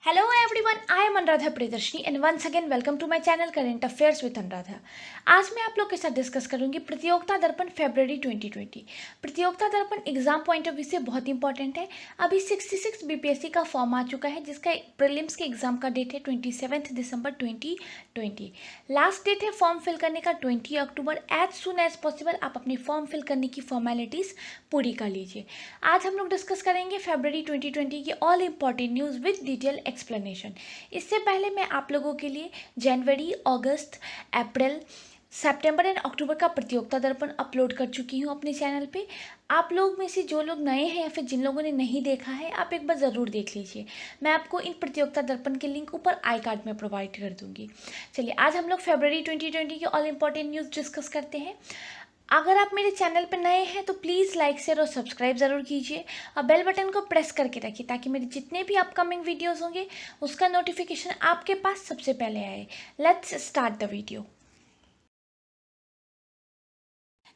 Hello everyone, I am Anuradha Priyadarshini and once again welcome to my channel Current Affairs with Anuradha। आज मैं आप लोग के साथ डिस्कस करूंगी प्रतियोगिता दर्पण फरवरी 2020। प्रतियोगिता दर्पण एग्जाम पॉइंट ऑफ व्यू से बहुत इंपॉर्टेंट है। अभी 66 बीपीएससी का फॉर्म आ चुका है जिसका प्रीलिम्स के एग्जाम का डेट है 27 दिसंबर 2020। लास्ट डेट है फॉर्म फिल करने का 20 अक्टूबर। एज सुन एज पॉसिबल आप अपनी फॉर्म फिल करने की फॉर्मेलिटीज़ पूरी कर लीजिए। आज हम लोग डिस्कस करेंगे फरवरी 2020 की all important news with detail explanation. इससे पहले मैं आप लोगों के लिए जनवरी, अगस्त, अप्रैल, सितंबर एंड अक्टूबर का प्रतियोगिता दर्पण अपलोड कर चुकी हूँ अपने चैनल पे। आप लोग में से जो लोग नए हैं या फिर जिन लोगों ने नहीं देखा है, आप एक बार ज़रूर देख लीजिए। मैं आपको इन प्रतियोगिता दर्पण के लिंक ऊपर आई कार्ड में प्रोवाइड कर दूंगी। चलिए आज हम लोग फरवरी 2020 की ऑल इंपॉर्टेंट न्यूज़ डिस्कस करते हैं। अगर आप मेरे चैनल पर नए हैं तो प्लीज़ लाइक शेयर और सब्सक्राइब ज़रूर कीजिए और बेल बटन को प्रेस करके रखिए ताकि मेरे जितने भी अपकमिंग वीडियोस होंगे उसका नोटिफिकेशन आपके पास सबसे पहले आए। Let's start the video.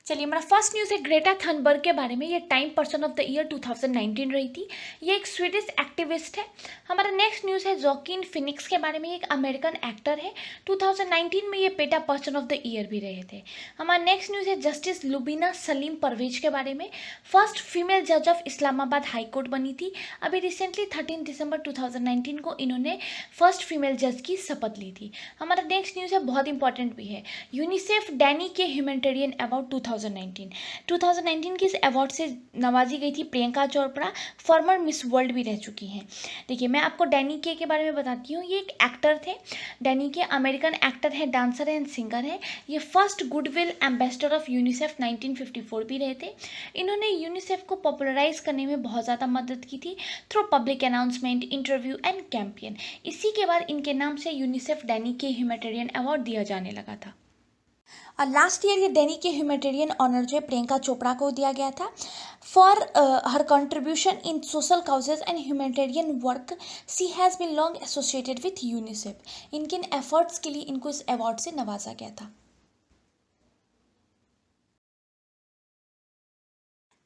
चलिए हमारा फर्स्ट न्यूज़ है ग्रेटा थनबर्ग के बारे में। ये time person of the year 2019 रही थी। ये एक स्वीडिश एक्टिविस्ट है। हमारा नेक्स्ट न्यूज़ है जोकिन फिनिक्स के बारे में। ये एक अमेरिकन एक्टर है। 2019 में ये PETA person of the year भी रहे थे। हमारा नेक्स्ट न्यूज़ है जस्टिस लुबीना सलीम परवेज के बारे में। फर्स्ट फीमेल जज ऑफ इस्लामाबाद हाई कोर्ट बनी थी। अभी रिसेंटली 13 दिसंबर 2019 को इन्होंने फर्स्ट फीमेल जज की शपथ ली थी। हमारा नेक्स्ट न्यूज़ है बहुत इंपॉर्टेंट भी है। UNICEF Danny Kaye humanitarian award 2019 की इस अवार्ड से नवाजी गई थी Priyanka Chopra. Farmer miss world भी रह चुकी हैं। देखिए मैं आपको डैनी के बारे में बताती हूँ। ये एक एक्टर थे। डैनी के अमेरिकन एक्टर हैं, डांसर हैं, सिंगर हैं। ये first goodwill ambassador of UNICEF 1954 भी रहे थे। इन्होंने यूनिसेफ को पॉपुलराइज करने में बहुत ज़्यादा मदद की थी through public announcement, interview and campaign. इसी के बाद इनके नाम से UNICEF Danny Kaye humanitarian award दिया जाने लगा था। और लास्ट ईयर ये डैनी के ह्यूमैनिटेरियन ऑनर जो है प्रियंका चोपड़ा को दिया गया था for her contribution in social causes and humanitarian work. She has been long associated with UNICEF. इनके इन एफर्ट्स के लिए इनको इस अवार्ड से नवाजा गया था।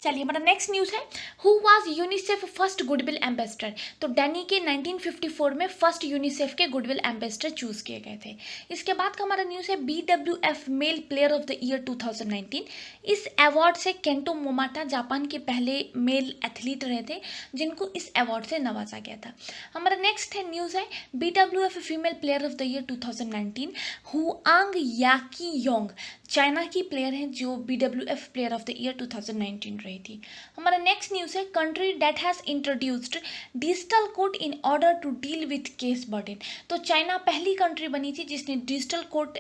चलिए हमारा नेक्स्ट न्यूज़ है who was UNICEF first goodwill ambassador. तो डैनी के 1954 में फर्स्ट यूनिसेफ के गुडविल एम्बेसडर चूज किए गए थे। इसके बाद का हमारा न्यूज़ है BWF mail player of the year 2019। इस अवार्ड से केंटो मोमाटा जापान के पहले मेल एथलीट रहे थे जिनको इस अवार्ड से नवाजा गया था। हमारा नेक्स्ट है न्यूज़ है BWF female player of the year 2019 Huang Yaqiong China की प्लेयर हैं जो BWF player of the year 2019 रही थी। हमारा नेक्स्ट न्यूज़ है country that has introduced digital court in order to deal with case burden. तो China पहली country बनी थी जिसने डिजिटल कोर्ट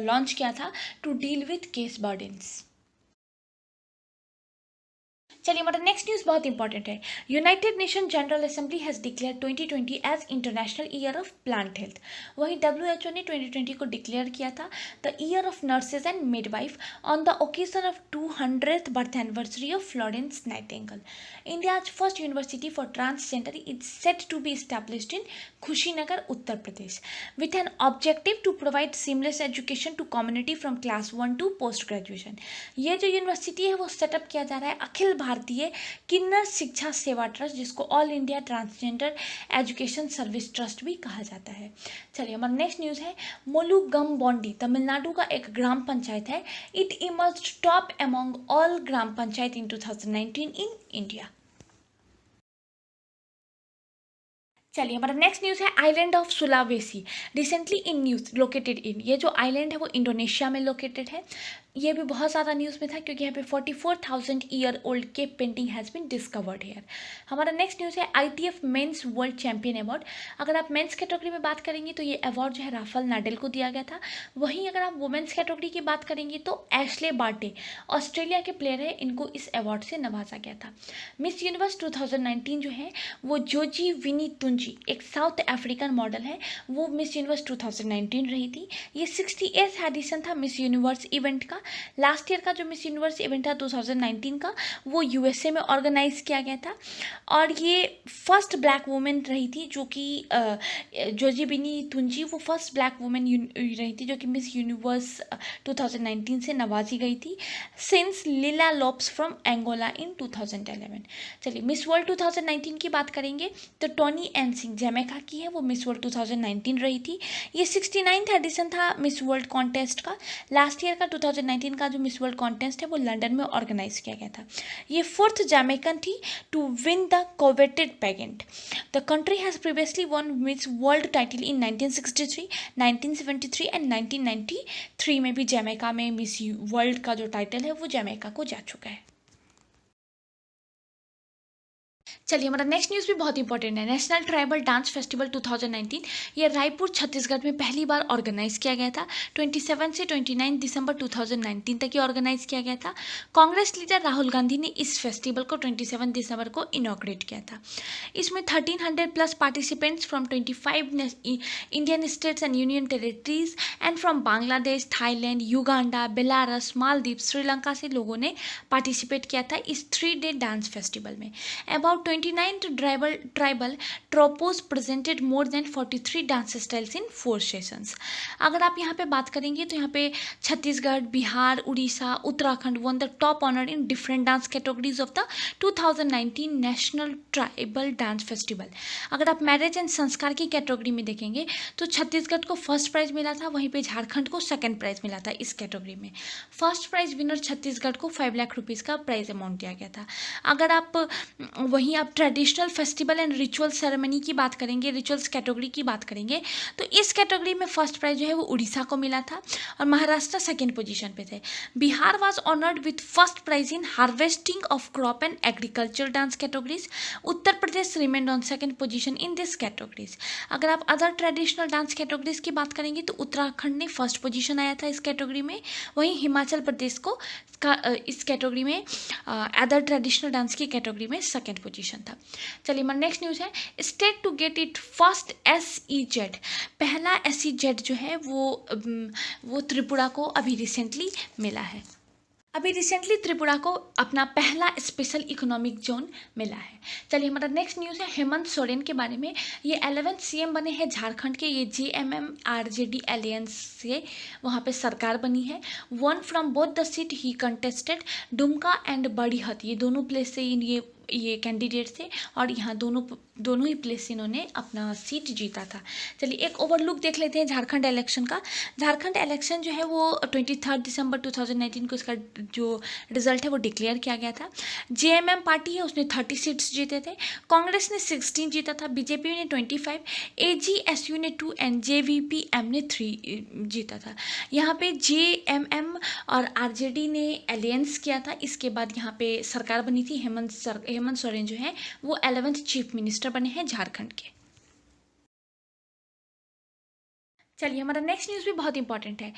लॉन्च किया था to deal with case burdens. चलिए हमारा नेक्स्ट न्यूज़ बहुत इंपॉर्टेंट है। United nation general assembly has declare 2020 as international year of plant health. वहीं WHO ने 2020 को डिक्लेयर किया था the year of nurses and midwife on the occasion of 200th birth anniversary of Florence Nightingale. India's first university for transgender is set to be established in Kushinagar, Uttar Pradesh, with an objective to provide seamless education to community from class 1 to post graduation। ये जो university है वो setup किया जा रहा है अखिल भारतीय किन्नर शिक्षा सेवा ट्रस्ट, जिसको all India transgender education service trust भी कहा जाता है। चलिए हमारा नेक्स्ट न्यूज़ है मोलुगम्बोंडी तमिलनाडु का एक ग्राम पंचायत है। It emerged top among all gram panchayat in 2019 in India. चलिए हमारा नेक्स्ट न्यूज़ है island of Sulawesi recently in news located in. ये जो आइलैंड है वो इंडोनेशिया में लोकेटेड है। ये भी बहुत ज़्यादा न्यूज़ में था क्योंकि यहाँ पे 44,000 ईयर ओल्ड के painting has been discovered here. हमारा नेक्स्ट न्यूज़ है ITF men's world champion award. अगर आप मेंस कैटेगरी में बात करेंगे तो ये अवार्ड जो है राफेल नाडेल को दिया गया था। वहीं अगर आप वुमेंस कैटेगरी की बात करेंगे तो एशले बार्टे ऑस्ट्रेलिया के प्लेयर है, इनको इस अवार्ड से नवाजा गया था। मिस यूनिवर्स 2019 जो है वो जोजी विनी तुंजी एक साउथ अफ्रीकन मॉडल है, वो मिस यूनिवर्स 2019 रही थी। ये 68th एडिशन था मिस यूनिवर्स इवेंट का लास्ट ईयर का जो मिस यूनिवर्स इवेंट था 2019 का, वो यूएसए में ऑर्गेनाइज किया गया था और ये फर्स्ट ब्लैक वुमेन रही थी जो कि जोजीबिनी तुंजी, वो फर्स्ट ब्लैक वुमेन रही थी जो कि मिस यूनिवर्स 2019 से नवाजी गई थी since Leila Lopes from Angola in 2011। चलिए मिस वर्ल्ड 2019 की बात करेंगे तो टोनी एन सिंह जमैका की है, वो मिस वर्ल्ड 2019 रही थी। ये 69th एडिशन था मिस वर्ल्ड कॉन्टेस्ट का। लास्ट ईयर का 2019 का जो मिस वर्ल्ड कॉन्टेस्ट है वो लंदन में ऑर्गेनाइज किया गया था। ये फोर्थ जमैकन थी to win the coveted pageant. The country has previously won Miss World title in 1963, 1973 and 1993 में भी जमैका में मिस वर्ल्ड का जो टाइटल है वो जमैका को जा चुका है। चलिए हमारा नेक्स्ट न्यूज़ भी बहुत इंपॉर्टेंट है। नेशनल ट्राइबल डांस फेस्टिवल 2019 ये रायपुर छत्तीसगढ़ में पहली बार ऑर्गेनाइज किया गया था। 27 से 29 दिसंबर 2019 तक ये ऑर्गेनाइज किया गया था। कांग्रेस लीडर राहुल गांधी ने इस फेस्टिवल को 27 दिसंबर को इनॉग्रेट किया था। इसमें 1300 plus participants from 25 Indian states and union territories and from Bangladesh, Thailand, Uganda, Belarus, Maldives, Sri Lanka से लोगों ने पार्टिसिपेट किया था इस 3 डे डांस फेस्टिवल में। About 29 tribal tropos presented more than 43 dance styles in 4 sessions। अगर आप यहाँ पे बात करेंगे तो यहाँ पे Chhattisgarh, Bihar, Orissa, Uttarakhand won the top honour in different dance categories of the 2019 national tribal dance festival. अगर आप मैरिज एंड संस्कार की कैटेगरी में देखेंगे तो छत्तीसगढ़ को फर्स्ट प्राइज मिला था, वहीं पे झारखंड को सेकंड प्राइज मिला था इस कैटेगरी में। फर्स्ट प्राइज विनर छत्तीसगढ़ को 5 लाख रुपीज़ का प्राइज अमाउंट दिया गया था। अगर आप वहीं आप traditional festival and ritual ceremony की बात करेंगे, रिचुअल्स कैटेगरी की बात करेंगे तो इस कैटेगरी में फर्स्ट प्राइज जो है वो उड़ीसा को मिला था और महाराष्ट्र सेकेंड पोजीशन पे थे। Bihar was honoured with first prize in harvesting of crop and agriculture dance categories. Uttar Pradesh remained on second position in this categories. अगर आप अदर ट्रेडिशनल डांस कैटेगरीज की बात करेंगे तो उत्तराखंड ने फर्स्ट पोजीशन आया था इस कैटेगरी में, वहीं हिमाचल प्रदेश को इस कैटेगरी में अदर ट्रेडिशनल डांस की कैटेगरी में सेकेंड पोजीशन था। चलिए हमारा नेक्स्ट न्यूज़ है state to get it first SEZ। पहला SEZ जो है वो त्रिपुरा को अभी रिसेंटली मिला है। अभी रिसेंटली त्रिपुरा को अपना पहला स्पेशल इकोनॉमिक जोन मिला है। चलिए हमारा नेक्स्ट न्यूज़ है हेमंत सोरेन के बारे में। ये 11th CM बने हैं झारखंड के। ये JMM RJD अलायंस से वहाँ पे सरकार बनी है। Won from both the seat he contested. Dumka and Barhait ये दोनों प्लेस से ये कैंडिडेट थे और यहाँ दोनों ही प्लेस से इन्होंने अपना सीट जीता था। चलिए एक ओवरलुक देख लेते हैं झारखंड इलेक्शन का। झारखंड इलेक्शन जो है वो 23 दिसंबर 2019 को इसका जो रिजल्ट है वो डिक्लेयर किया गया था। JMM पार्टी है उसने 30 सीट्स जीते थे, कांग्रेस ने 16 जीता था, BJP ने 25, AGSU ने 2 एंड JVPM ने 3 जीता था। यहाँ पे JMM और RJD ने अलायंस किया था। इसके बाद यहाँ पे सरकार बनी थी। हेमंत सोरेन जो है वो 11th चीफ मिनिस्टर बने हैं झारखंड के। चलिए हमारा नेक्स्ट न्यूज़ भी बहुत इंपॉर्टेंट है।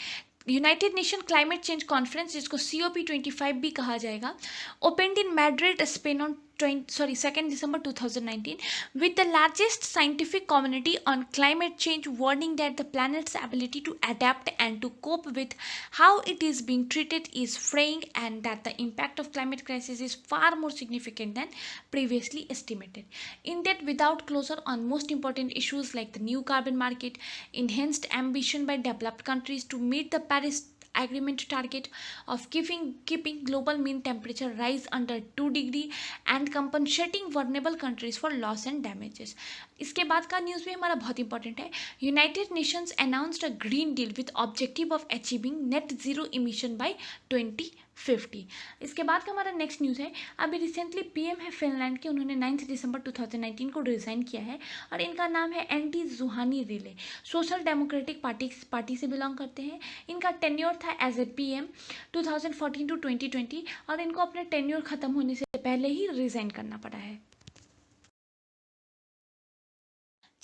United nation climate change conference जिसको COP25 भी कहा जाएगा, opened in Madrid Spain on 2nd December 2019 with the largest scientific community on climate change warning that the planet's ability to adapt and to cope with how it is being treated is fraying and that the impact of climate crisis is far more significant than previously estimated. In that, without closure on most important issues like the new carbon market, enhanced ambition by developed countries to meet the Paris agreement target of keeping global mean temperature rise under 2 degree and compensating vulnerable countries for loss and damages। इसके बाद का news भी हमारा बहुत important है। United Nations announced a green deal with objective of achieving net zero emission by 2050। इसके बाद का हमारा नेक्स्ट न्यूज़ है अभी रिसेंटली PM है फिनलैंड के, उन्होंने 9 दिसंबर 2019 को रिज़ाइन किया है और इनका नाम है Antti Juhani Rinne. Social democratic party से बिलोंग करते हैं। इनका टेन्योर था एज ए PM 2014 to 2020 और इनको अपने टेन्योर ख़त्म होने से पहले ही रिज़ाइन करना पड़ा है।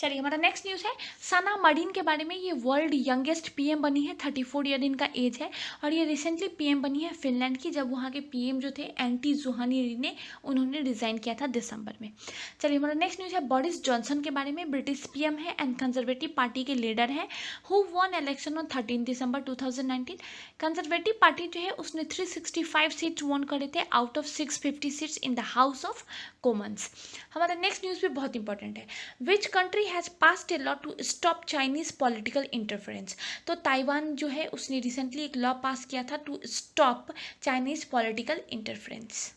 चलिए हमारा नेक्स्ट न्यूज़ है सना मरीन के बारे में। ये वर्ल्ड यंगेस्ट पीएम बनी है, 34 ईयर इनका एज है और ये रिसेंटली पीएम बनी है फिनलैंड की, जब वहाँ के पीएम जो थे एंटी जुहानी ने उन्होंने रिजाइन किया था दिसंबर में। चलिए हमारा नेक्स्ट न्यूज़ है बोरिस जॉनसन के बारे में। ब्रिटिश पीएम है एंड कंजर्वेटिव पार्टी के लीडर हैं, who won election on 13 December 2019। Conservative party जो है उसने 365 सीट्स वॉन करे थे out of 650 seats in the House of Commons. हमारा नेक्स्ट न्यूज़ भी बहुत इंपॉर्टेंट है। Which country has passed a law to stop Chinese political interference. तो ताइवान जो है उसने रिसेंटली एक लॉ पास किया था to stop Chinese political interference.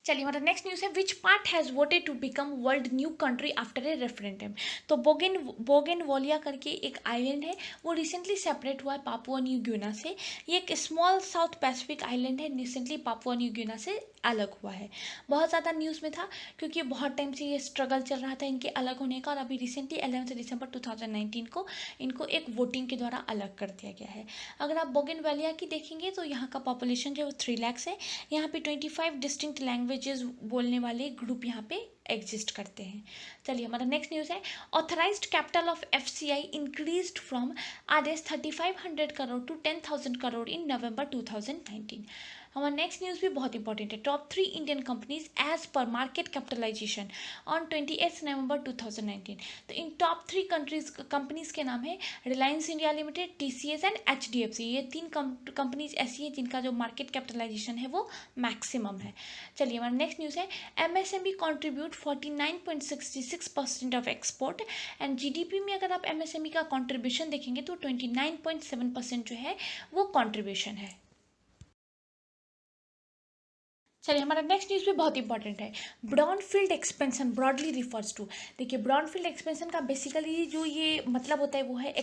चलिए हमारा नेक्स्ट न्यूज़ है which part has voted to become world new country after a referendum. तो बोगेनवोलिया करके एक आइलैंड है, वो रिसेंटली सेपरेट हुआ है पापुआ न्यू गिनी से। ये एक स्मॉल साउथ पैसिफिक आइलैंड है, रिसेंटली पापुआ न्यू गिनी से अलग हुआ है। बहुत ज़्यादा न्यूज़ में था क्योंकि बहुत टाइम से ये स्ट्रगल चल रहा था इनके अलग होने का, और अभी रिसेंटली 11 दिसंबर 2019 को इनको एक वोटिंग के द्वारा अलग कर दिया गया है। अगर आप बोगेनवेलिया की देखेंगे तो यहाँ का पॉपुलेशन जो है वो 3 लाख है। यहाँ पे 25 डिस्टिंक्ट लैंग्वेजेस बोलने वाले ग्रुप यहाँ पे एग्जिस्ट करते हैं। चलिए हमारा नेक्स्ट न्यूज़ है authorised capital of FCI increased from RS 3500 crore to 10,000 crore in November 2019। हमारा नेक्स्ट न्यूज़ भी बहुत इंपॉर्टेंट है। Top 3 Indian companies as per market capitalisation on 28 November 2019। तो इन टॉप 3 कंपनीज के नाम है Reliance India limited, TCS and HDFC. ये 3 कंपनीज ऐसी हैं जिनका जो मार्केट कैपिटलाइजेशन है वो मैक्सिमम है। चलिए हमारा नेक्स्ट न्यूज़ है MSME contribute 49.66% of export and GDP में अगर आप एमएसएमई का कॉन्ट्रीब्यूशन देखेंगे तो 29.7% जो है वो कॉन्ट्रीब्यूशन है। चलिए हमारा नेक्स्ट न्यूज़ भी बहुत इंपॉर्टेंट है। Brownfield expansion broadly refers to. देखिए ब्राउनफील्ड एक्सपेंशन का बेसिकली जो ये मतलब होता है वो है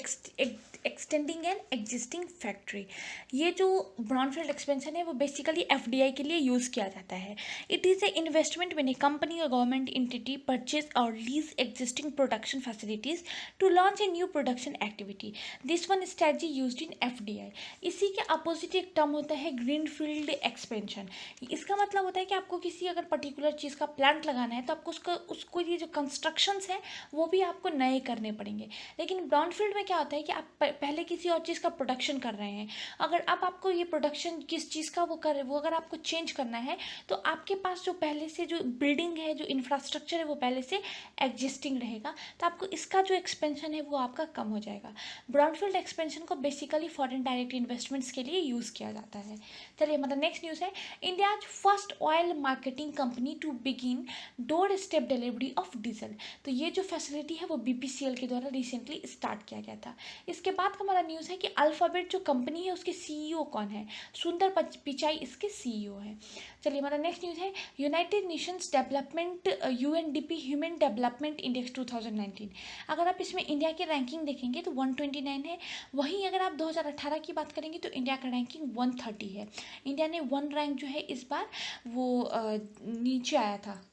एक्सटेंडिंग एन एग्जिस्टिंग फैक्ट्री। ये जो ब्राउनफील्ड एक्सपेंशन है वो बेसिकली एफडीआई के लिए यूज़ किया जाता है। It is a investment when a company और गवर्नमेंट एंटिटी परचेज और lease existing production facilities to launch a new production activity. This one strategy used in FDI. इसी के अपोजिट एक टर्म होता है ग्रीनफील्ड एक्सपेंशन। इसका मतलब होता है कि आपको किसी अगर पर्टिकुलर चीज़ का प्लांट लगाना है तो आपको उसको ये जो कंस्ट्रक्शंस हैं वो भी आपको नए करने पड़ेंगे। लेकिन ब्राउनफील्ड में क्या होता है कि आप पहले किसी और चीज़ का प्रोडक्शन कर रहे हैं, अगर अब आपको ये प्रोडक्शन किस चीज़ का वो अगर आपको चेंज करना है तो आपके पास जो पहले से जो बिल्डिंग है, जो इंफ्रास्ट्रक्चर है वो पहले से एग्जिस्टिंग रहेगा, तो आपको इसका जो एक्सपेंशन है वो आपका कम हो जाएगा। ब्राउनफील्ड एक्सपेंशन को बेसिकली फॉरेन डायरेक्ट इन्वेस्टमेंट्स के लिए यूज़ किया जाता है। चलिए हमारा नेक्स्ट न्यूज़ है India first oil marketing company to begin door step delivery of diesel. तो ये जो फैसिलिटी है वो बीपीसीएल के द्वारा रिसेंटली स्टार्ट किया गया था। इसके बाद का हमारा न्यूज़ है कि अल्फ़ाबेट जो कंपनी है उसके सीईओ कौन है। सुंदर पिचाई इसके सीईओ है। चलिए हमारा नेक्स्ट न्यूज़ है United Nations development UNDP human development index 2019। अगर आप इसमें इंडिया की रैंकिंग देखेंगे तो 129 है। वहीं अगर आप 2018 की बात करेंगे तो इंडिया का रैंकिंग 130 है। इंडिया ने 1 रैंक जो है इस बार वो नीचे आया था,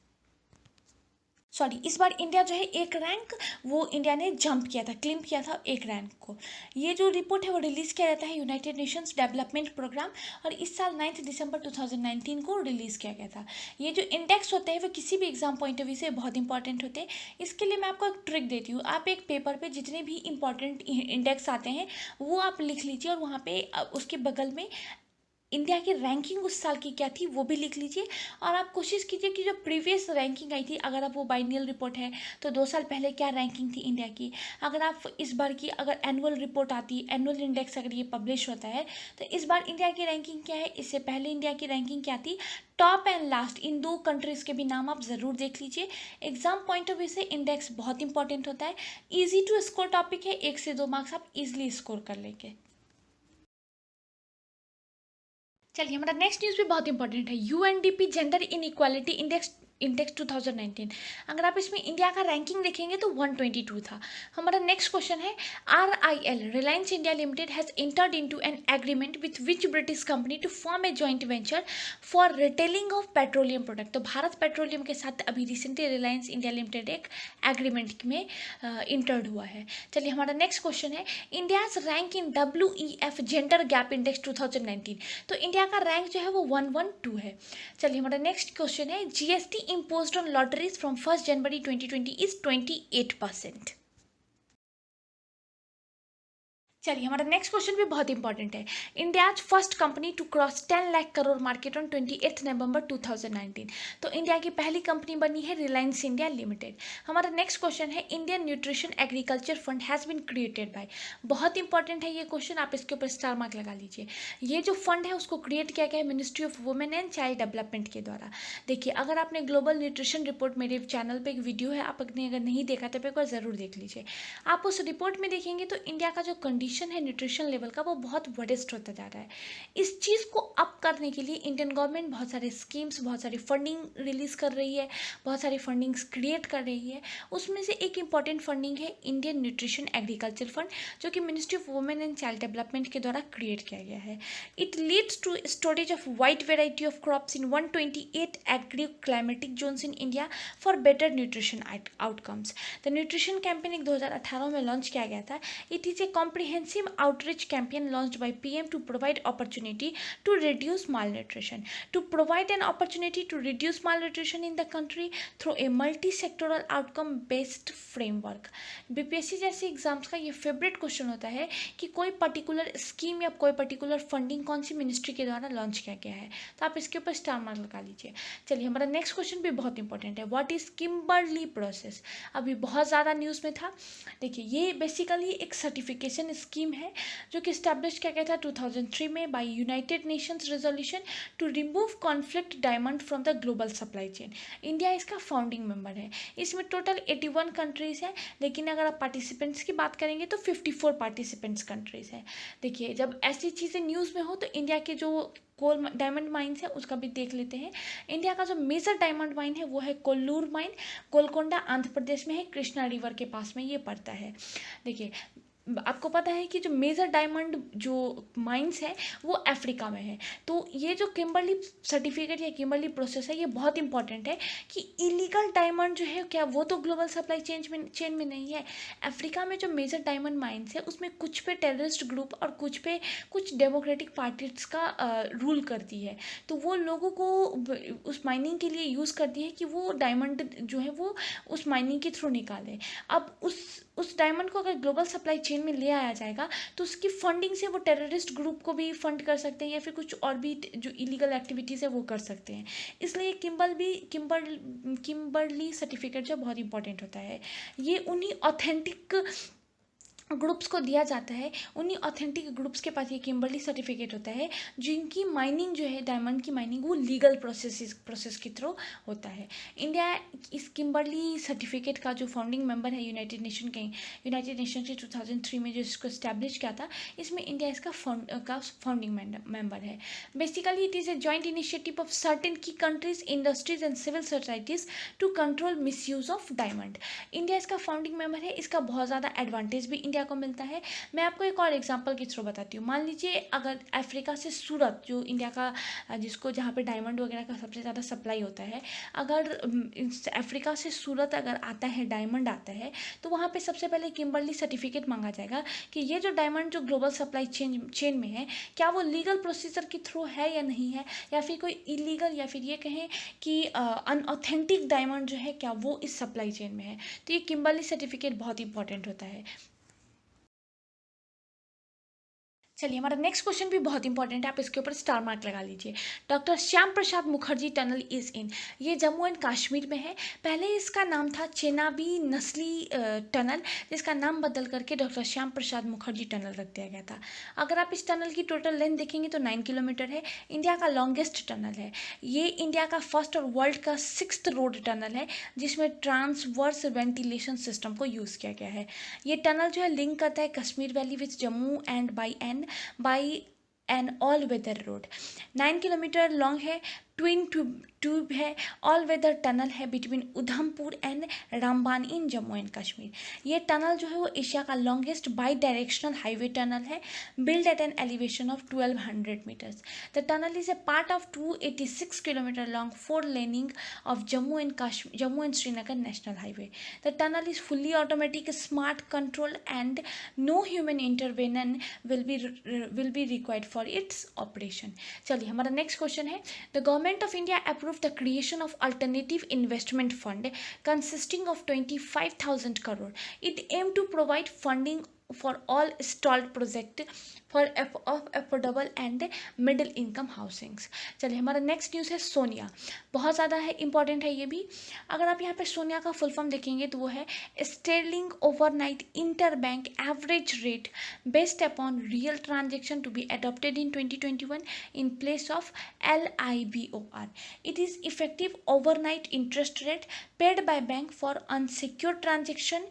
सॉरी इस बार इंडिया जो है 1 रैंक वो इंडिया ने जंप किया था, क्लिम किया था 1 रैंक को। ये जो रिपोर्ट है वो रिलीज़ किया जाता है यूनाइटेड नेशंस डेवलपमेंट प्रोग्राम, और इस साल 9 दिसंबर 2019 को रिलीज़ किया गया था। ये जो इंडेक्स होते हैं वो किसी भी एग्जाम पॉइंट ऑफ व्यू से बहुत इंपॉर्टेंट होते हैं। इसके लिए मैं आपको एक ट्रिक देती हूँ। आप एक पेपर पे जितने भी इंपॉर्टेंट इंडेक्स आते हैं वो आप लिख लीजिए और वहाँ पे उसके बगल में इंडिया की रैंकिंग उस साल की क्या थी वो भी लिख लीजिए। और आप कोशिश कीजिए कि जो प्रीवियस रैंकिंग आई थी, अगर आप वो बाइनियल रिपोर्ट है तो 2 साल पहले क्या रैंकिंग थी इंडिया की, अगर आप इस बार की अगर एनुअल रिपोर्ट आती है, एनुअल इंडेक्स अगर ये पब्लिश होता है तो इस बार इंडिया की रैंकिंग क्या है, इससे पहले इंडिया की रैंकिंग क्या थी, top and last in 2 countries के भी नाम आप ज़रूर देख लीजिए। एग्जाम पॉइंट ऑफ व्यू से इंडेक्स बहुत इंपॉर्टेंट होता है। ईजी टू स्कोर टॉपिक है, 1 से 2 मार्क्स आप इजिली स्कोर कर लेंगे। चलिए हमारा नेक्स्ट न्यूज़ भी बहुत इंपॉर्टेंट है। UNDP gender inequality index 2019। अगर आप इसमें इंडिया का रैंकिंग देखेंगे तो 122 था। हमारा नेक्स्ट क्वेश्चन है RIL Reliance India Limited has entered into an agreement with which British company to form a joint venture for retailing of petroleum product. तो भारत पेट्रोलियम के साथ अभी रिसेंटली रिलायंस इंडिया लिमिटेड एक एग्रीमेंट में entered हुआ है। चलिए हमारा नेक्स्ट क्वेश्चन है India's rank in WEF gender gap index 2019। तो इंडिया का रैंक जो है वो 112 है। चलिए हमारा नेक्स्ट क्वेश्चन है GST imposed on lotteries from 1st January 2020 is 28%. चलिए, हमारा नेक्स्ट क्वेश्चन भी बहुत इंपॉर्टेंट है। India's first company to cross 10 lakh crore market on 28 November 2019। तो इंडिया की पहली कंपनी बनी है रिलायंस इंडिया लिमिटेड। हमारा नेक्स्ट क्वेश्चन है Indian nutrition agriculture fund has been created by. बहुत इंपॉर्टेंट है ये क्वेश्चन, आप इसके ऊपर स्टार मार्क लगा लीजिए। ये जो फंड है उसको क्रिएट किया गया है ministry of women and child development के द्वारा। देखिए, अगर आपने ग्लोबल न्यूट्रिशन रिपोर्ट, मेरे चैनल पर एक वीडियो है, आपने अगर नहीं देखा तो एक बार ज़रूर देख लीजिए। आप उस रिपोर्ट में देखेंगे तो इंडिया का जो कंडीशन है न्यूट्रिशन लेवल का वो बहुत वरिष्ठ होता जा रहा है। इस चीज़ को अप करने के लिए इंडियन गवर्नमेंट बहुत सारे स्कीम्स, बहुत सारी फंडिंग रिलीज कर रही है, बहुत सारी फंडिंग्स क्रिएट कर रही है। उसमें से एक इंपॉर्टेंट फंडिंग है इंडियन न्यूट्रिशन एग्रीकल्चर फंड, जो कि ministry of women and child development के द्वारा क्रिएट किया गया है। It leads to storage of wide variety of crops in 128 agri climatic zones in India for better nutrition outcomes. The nutrition campaign एक 2018 में launch किया गया था। It is a comprehensive outreach campaign launched by PM to provide opportunity to reduce malnutrition. To provide an opportunity to reduce malnutrition in the country through a multi-sectoral outcome-based framework. BPSC जैसे exams का ये favourite question होता है कि कोई particular scheme या कोई particular funding कौन सी मिनिस्ट्री के द्वारा लॉन्च किया गया है। तो आप इसके ऊपर स्टार मार्क लगा लीजिए। चलिए, हमारा नेक्स्ट क्वेश्चन भी बहुत इंपॉर्टेंट है। What is Kimberley process? अभी बहुत ज़्यादा न्यूज़ में था। देखिए, ये बेसिकली एक सर्टिफिकेशन स्कीम है जो कि स्टैब्लिश किया गया था 2003 में by United Nations resolution to remove conflict diamond from the global supply chain. India इसका फाउंडिंग मेंबर है। इसमें टोटल 81 कंट्रीज़ हैं, लेकिन अगर आप पार्टिसिपेंट्स की बात करेंगे तो 54 पार्टिसिपेंट्स कंट्रीज़ हैं। देखिए, जब ऐसी चीज़ें न्यूज़ में हो तो इंडिया के जो कोल डायमंड माइंस है उसका भी देख लेते हैं। इंडिया का जो मेजर डायमंड माइन है वो है कोल्लूर माइन, गोलकोंडा आंध्र प्रदेश में है, कृष्णा रिवर के पास में ये पड़ता है। देखिए, आपको पता है कि जो मेजर डायमंड जो माइंस है वो अफ्रीका में है। तो ये जो किम्बरली सर्टिफिकेट या किम्बरली प्रोसेस है ये बहुत इंपॉर्टेंट है कि इलीगल डायमंड जो है क्या वो तो ग्लोबल सप्लाई चेन में नहीं है। अफ्रीका में जो मेजर डायमंड माइंस है उसमें कुछ पे टेररिस्ट ग्रुप और कुछ डेमोक्रेटिक पार्टीज का रूल करती है। तो वो लोगों को उस माइनिंग के लिए यूज़ करती है कि वो डायमंड जो है वो उस माइनिंग के थ्रू निकाले। अब उस डायमंड को अगर ग्लोबल सप्लाई चेन में ले आया जाएगा तो उसकी फंडिंग से वो टेररिस्ट ग्रुप को भी फंड कर सकते हैं या फिर कुछ और भी जो इलीगल एक्टिविटीज़ है वो कर सकते हैं। इसलिए किम्बरली सर्टिफिकेट जो बहुत इंपॉर्टेंट होता है। ये उन्हीं ऑथेंटिक ग्रुप्स को दिया जाता है, उन्हीं ऑथेंटिक ग्रुप्स के पास ये किम्बरली सर्टिफिकेट होता है जिनकी माइनिंग जो है डायमंड की माइनिंग वो लीगल प्रोसेस के थ्रू होता है। इंडिया इस किम्बरली सर्टिफिकेट का जो फाउंडिंग मेंबर है यूनाइटेड नेशन के 2003 में जो इसको इस्टेब्लिश किया था, इसमें इंडिया इसका फाउंडिंग मेंबर है। Basically it is a joint initiative of certain की countries, industries and civil societies to control misuse of diamond. India इसका फाउंडिंग मेंबर है। इसका बहुत ज़्यादा एडवांटेज भी इंडिया को मिलता है। मैं आपको एक और एग्जांपल के थ्रू बताती हूँ। मान लीजिए अगर अफ्रीका से सूरत जो इंडिया का जिसको जहाँ पे डायमंड वगैरह का सबसे ज़्यादा सप्लाई होता है, अगर अफ्रीका से सूरत अगर आता है, डायमंड आता है, तो वहाँ पे सबसे पहले किम्बरली सर्टिफिकेट मांगा जाएगा कि ये जो डायमंड जो ग्लोबल सप्लाई चेन में है क्या वो लीगल प्रोसीजर के थ्रू है या नहीं है, या फिर कोई इलीगल या फिर ये कहें कि अनऑथेंटिक डायमंड जो है क्या वो इस सप्लाई चेन में है। तो ये किम्बरली सर्टिफिकेट बहुत इंपॉर्टेंट होता है। चलिए, हमारा नेक्स्ट क्वेश्चन भी बहुत इंपॉर्टेंट है, आप इसके ऊपर स्टार मार्क लगा लीजिए। Doctor Shyam Prasad Mukherjee tunnel is in. ये जम्मू एंड कश्मीर में है। पहले इसका नाम था चेनाबी नस्ली टनल, जिसका नाम बदल करके डॉक्टर श्याम प्रसाद मुखर्जी टनल रख दिया गया था। अगर आप इस टनल की टोटल लेंथ देखेंगे तो 9 किलोमीटर है। इंडिया का लॉन्गेस्ट टनल है। ये इंडिया का फर्स्ट और वर्ल्ड का 6th रोड टनल है जिसमें ट्रांसवर्स वेंटिलेशन सिस्टम को यूज़ किया गया है। ये टनल जो है लिंक करता है Kashmir valley with Jammu and by an all weather road। 9 kilometre long है, ट्विन ट्यूब है, ऑल वेदर टनल है between Udhampur and Ramban in Jammu and Kashmir. ये टनल जो है वो एशिया का longest bidirectional highway tunnel है, build at an elevation of 1200 metres. The tunnel is a part of 286 kilometre long 4 laning of Jammu and Srinagar national highway. The tunnel is fully automatic, smart control and no human intervention will be required for its operation. चलिए, हमारा next question है the government Government of India approved the creation of Alternative Investment Fund consisting of 25,000 crore. It aimed to provide funding for all stalled project for affordable and middle income housings. चलिए हमारा next news है सोनिया, बहुत ज़्यादा है important है ये भी। अगर आप यहाँ पे सोनिया का फुल फॉर्म देखेंगे तो वो है sterling overnight interbank average rate based upon real transaction to be adopted in 2021 in place of LIBOR. It is effective overnight interest rate paid by bank for unsecured transaction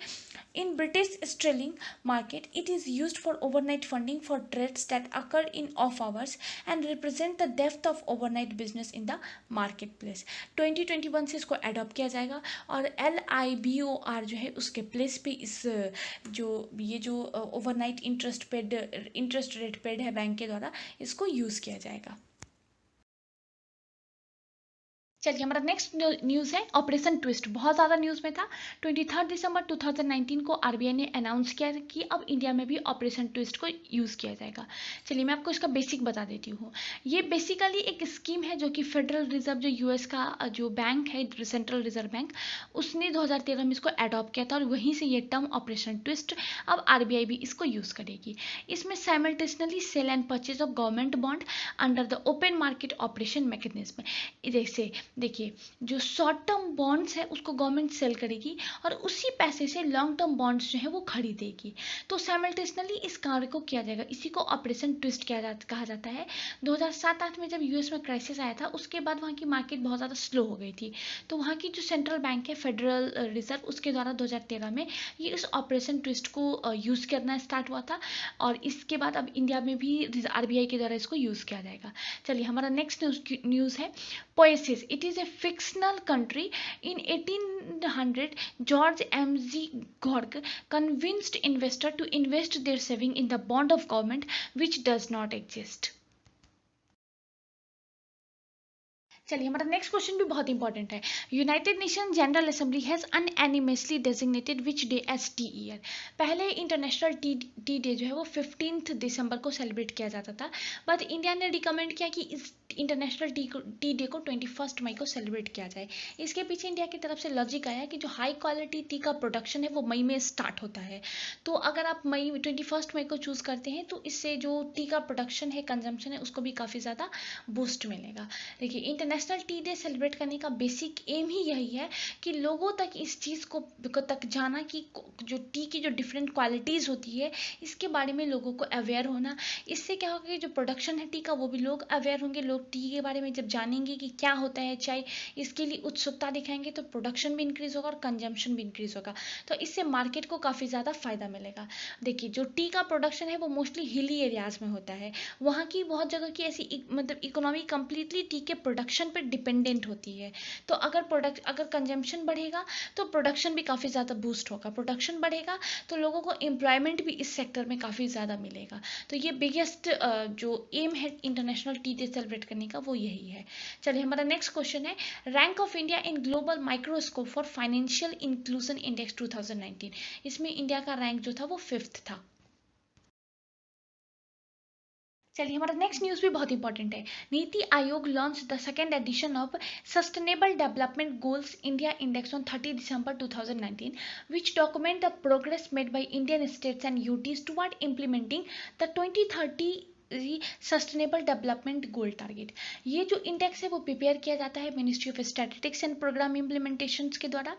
in British sterling market. It is used for overnight funding for trades that occur in off hours and represent the depth of overnight business in the marketplace. 2021 से इसको adopt किया जाएगा और LIBOR जो है उसके place पे इस जो ओवरनाइट इंटरेस्ट रेट पेड है बैंक के द्वारा इसको यूज़ किया जाएगा। चलिए हमारा नेक्स्ट न्यूज़ है ऑपरेशन ट्विस्ट, बहुत ज़्यादा न्यूज़ में था। 23 दिसंबर 2019 को आरबीआई ने अनाउंस किया कि अब इंडिया में भी ऑपरेशन ट्विस्ट को यूज़ किया जाएगा। चलिए मैं आपको इसका बेसिक बता देती हूँ। ये बेसिकली एक स्कीम है जो कि फेडरल रिजर्व जो यूएस का जो बैंक है सेंट्रल रिजर्व बैंक, उसने 2013 में इसको अडॉप्ट किया था और वहीं से ये टर्म ऑपरेशन ट्विस्ट अब आरबीआई भी इसको यूज़ करेगी। इसमें simultaneously sale and purchase of government bond under the open market operation mechanism. जैसे देखिए जो शॉर्ट टर्म बॉन्ड्स है उसको गवर्नमेंट सेल करेगी और उसी पैसे से लॉन्ग टर्म बॉन्ड्स जो है वो खरीदेगी। तो साइमल्टेनियसली इस कार्य को किया जाएगा, इसी को ऑपरेशन ट्विस्ट कहा जाता है। 2007-8 में जब यूएस में क्राइसिस आया था उसके बाद वहाँ की मार्केट बहुत ज़्यादा स्लो हो गई थी, तो वहाँ की जो सेंट्रल बैंक है फेडरल रिजर्व उसके द्वारा 2013 में ये इस ऑपरेशन ट्विस्ट को यूज़ करना स्टार्ट हुआ था और इसके बाद अब इंडिया में भी आरबीआई के द्वारा इसको यूज़ किया जाएगा। चलिए हमारा नेक्स्ट न्यूज़ है Poesis. It is a fictional country. In 1800, George M.G. Gork convinced investor to invest their saving in the bond of government, which does not exist. चलिए हमारा नेक्स्ट क्वेश्चन भी बहुत इंपॉर्टेंट है। United nation general assembly has unanimously designated which day as tea year. पहले international tea day जो है वो 15 दिसंबर को सेलिब्रेट किया जाता था, बट इंडिया ने रिकमेंड किया कि इस इंटरनेशनल टी डे को 21 मई को सेलिब्रेट किया जाए। इसके पीछे इंडिया की तरफ से लॉजिक आया कि जो हाई क्वालिटी टी का प्रोडक्शन है वो मई में स्टार्ट होता है, तो अगर आप 21 मई को चूज़ करते हैं तो इससे जो टी का प्रोडक्शन है कंजम्पशन है उसको भी काफ़ी ज़्यादा बूस्ट मिलेगा। देखिए इंटरनेशनल टी डे सेलिब्रेट करने का बेसिक एम ही यही है कि लोगों तक इस चीज़ को तक जाना कि जो टी की जो डिफरेंट क्वालिटीज़ होती है इसके बारे में लोगों को अवेयर होना। इससे क्या होगा कि जो प्रोडक्शन है टी का वो भी लोग अवेयर होंगे, लोग टी के बारे में जब जानेंगे कि क्या होता है चाय, इसके लिए उत्सुकता दिखाएंगे तो प्रोडक्शन भी इंक्रीज होगा और कंजम्पशन भी इंक्रीज होगा, तो इससे मार्केट को काफ़ी ज़्यादा फायदा मिलेगा। देखिए जो टी का प्रोडक्शन है वो मोस्टली हिली एरियाज में होता है, वहाँ की बहुत जगह की ऐसी मतलब इकोनॉमी कंप्लीटली टी के प्रोडक्शन पर डिपेंडेंट होती है। तो अगर कंजम्पशन बढ़ेगा तो प्रोडक्शन भी काफ़ी ज़्यादा बूस्ट होगा, प्रोडक्शन बढ़ेगा तो लोगों को एम्प्लॉयमेंट भी इस सेक्टर में काफ़ी ज़्यादा मिलेगा। तो ये बिगेस्ट जो एम है इंटरनेशनल टी डे सेलिब्रेट करने का वो यही है। चलिए हमारा नेक्स्ट क्वेश्चन है rank of India in global microscope for financial inclusion index 2019। इसमें इंडिया का रैंक जो था वो 5th था। चलिए हमारा नेक्स्ट न्यूज़ भी बहुत इंपॉर्टेंट है। NITI Aayog launch the second edition of sustainable development goals India index on 30 December 2019 which document the progress made by Indian states and UTs toward implementing the 2030 sustainable development goal target. ये जो index है वो prepare किया जाता है ministry of statistics and programme implementation के द्वारा।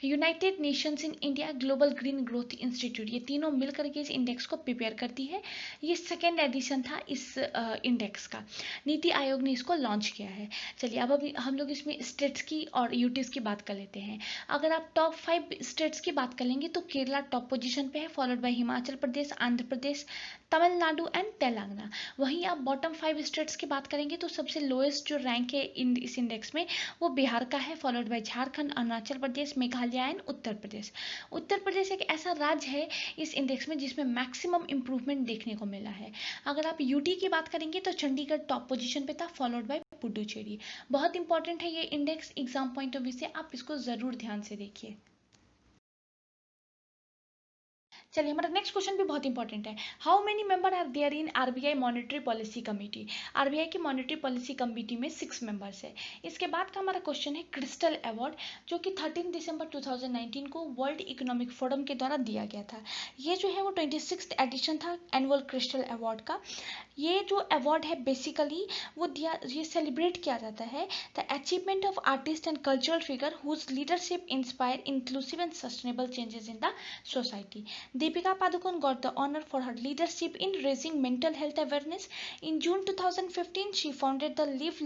United Nations in India, global green growth institute, ये तीनों मिलकर के इस इंडेक्स को प्रिपेयर करती है। ये सेकेंड एडिशन था इस इंडेक्स का, नीति आयोग ने इसको लॉन्च किया है। चलिए अब अभी हम लोग इसमें स्टेट्स की और यूटीज की बात कर लेते हैं। अगर आप टॉप 5 स्टेट्स की बात कर लेंगे तो केरला टॉप पोजीशन पे है, followed bye Himachal Pradesh, Andhra Pradesh, Tamil Nadu and Telangana. वहीं आप बॉटम 5 स्टेट्स की बात करेंगे तो सबसे लोएस्ट जो रैंक है इस इंडेक्स में वो बिहार का है, followed by Jharkhand, Arunachal Pradesh, Meghalaya and Uttar Pradesh. Uttar Pradesh एक ऐसा राज्य है इस इंडेक्स में जिसमें मैक्सिमम इंप्रूवमेंट देखने को मिला है। अगर आप यूटी की बात करेंगे तो चंडीगढ़ टॉप पोजीशन पे था, फॉलोड बाय पुडुचेरी। बहुत इंपॉर्टेंट है ये index, exam point of view से आप इसको जरूर ध्यान से देखिए। चलिए हमारा नेक्स्ट क्वेश्चन भी बहुत इंपॉर्टेंट है। How many member are there in RBI monetary policy committee? RBI की मॉनेटरी पॉलिसी कमेटी में 6 मेंबर्स है। इसके बाद का हमारा क्वेश्चन है क्रिस्टल अवार्ड, जो कि 13 दिसंबर 2019 को वर्ल्ड इकोनॉमिक फोरम के द्वारा दिया गया था। ये जो है वो 26th एडिशन था एनुअल क्रिस्टल अवार्ड का। ये जो अवार्ड है बेसिकली ये सेलिब्रेट किया जाता है the achievement of artist and cultural figure whose leadership inspire inclusive and sustainable changes in the society. Deepika Padukone got the honor for her leadership in raising mental health awareness. In June 2015, she founded the Live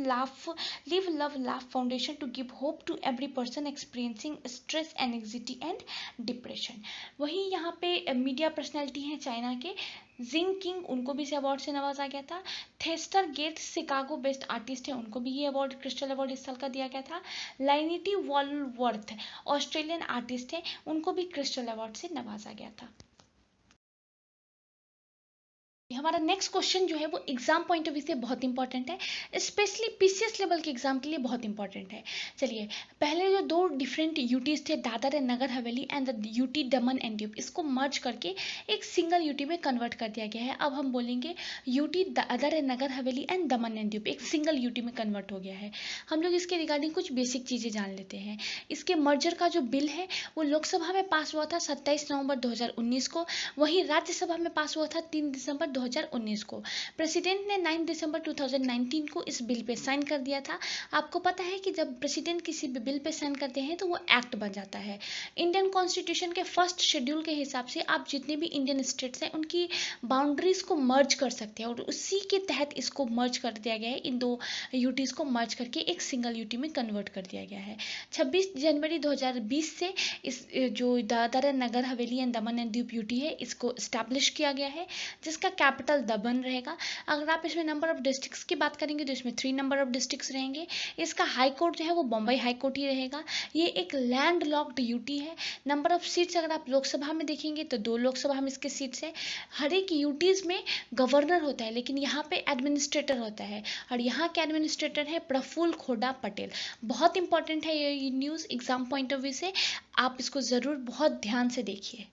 Love Laugh Foundation to give hope to every person experiencing stress, anxiety and depression. वहीं यहाँ पे media personality हैं China के जिंग king, उनको भी इस award से नवाजा गया था। थेस्टर गेट्स शिकागो बेस्ड आर्टिस्ट है, उनको भी ये अवार्ड क्रिस्टल अवार्ड इस साल का दिया गया था। लाइनिटी वॉलवर्थ ऑस्ट्रेलियन आर्टिस्ट है, उनको भी क्रिस्टल अवार्ड से नवाजा गया था। हमारा नेक्स्ट क्वेश्चन जो है वो एग्जाम पॉइंट ऑफ व्यू से बहुत इंपॉर्टेंट है, स्पेशली पीसीएस लेवल के एग्जाम के लिए बहुत इंपॉर्टेंट है। चलिए पहले जो दो डिफरेंट यूटीज थे, Dadar and Nagar Haveli and the UT Daman and Diu, इसको मर्ज करके एक सिंगल यूटी में कन्वर्ट कर दिया गया है। अब हम बोलेंगे UT Dadar and Nagar Haveli and Daman and Diu एक सिंगल यूटी में कन्वर्ट हो गया है। हम लोग इसके रिगार्डिंग कुछ बेसिक चीज़ें जान लेते हैं। इसके मर्जर का जो बिल है वो लोकसभा में पास हुआ था 27 नवंबर 2019 को, वहीं राज्यसभा में पास हुआ था 3 दिसंबर 2019 को। प्रेसिडेंट ने 9 दिसंबर 2019 को इस बिल पे साइन कर दिया था। आपको पता है कि जब प्रेसिडेंट किसी भी बिल पे साइन करते हैं तो वो एक्ट बन जाता है। इंडियन कॉन्स्टिट्यूशन के फर्स्ट शेड्यूल के हिसाब से आप जितने भी इंडियन स्टेट्स हैं उनकी बाउंड्रीज को मर्ज कर सकते हैं, और उसी के तहत इसको मर्ज कर दिया गया है। इन दो यूटीज को मर्ज करके एक सिंगल यूटी में कन्वर्ट कर दिया गया है। 26 जनवरी 2020 से इस जो Dadar Nagar Haveli and Daman and Diu UT है इसको स्टैब्लिश किया गया है, जिसका कैपिटल दमन रहेगा। अगर आप इसमें नंबर ऑफ डिस्ट्रिक्ट्स की बात करेंगे तो इसमें 3 नंबर ऑफ डिस्ट्रिक्ट्स रहेंगे। इसका हाई कोर्ट जो है वो बम्बई हाई कोर्ट ही रहेगा। ये एक लैंड लॉक्ड यूटी है। नंबर ऑफ सीट्स अगर आप लोकसभा में देखेंगे तो 2 लोकसभा में इसके सीट्स है। हर एक यूटीज में गवर्नर होता है, लेकिन यहाँ पे एडमिनिस्ट्रेटर होता है, और यहाँ के एडमिनिस्ट्रेटर है प्रफुल्ल खोडा पटेल। बहुत इंपॉर्टेंट है ये news exam point of view से, आप इसको ज़रूर बहुत ध्यान से देखिए।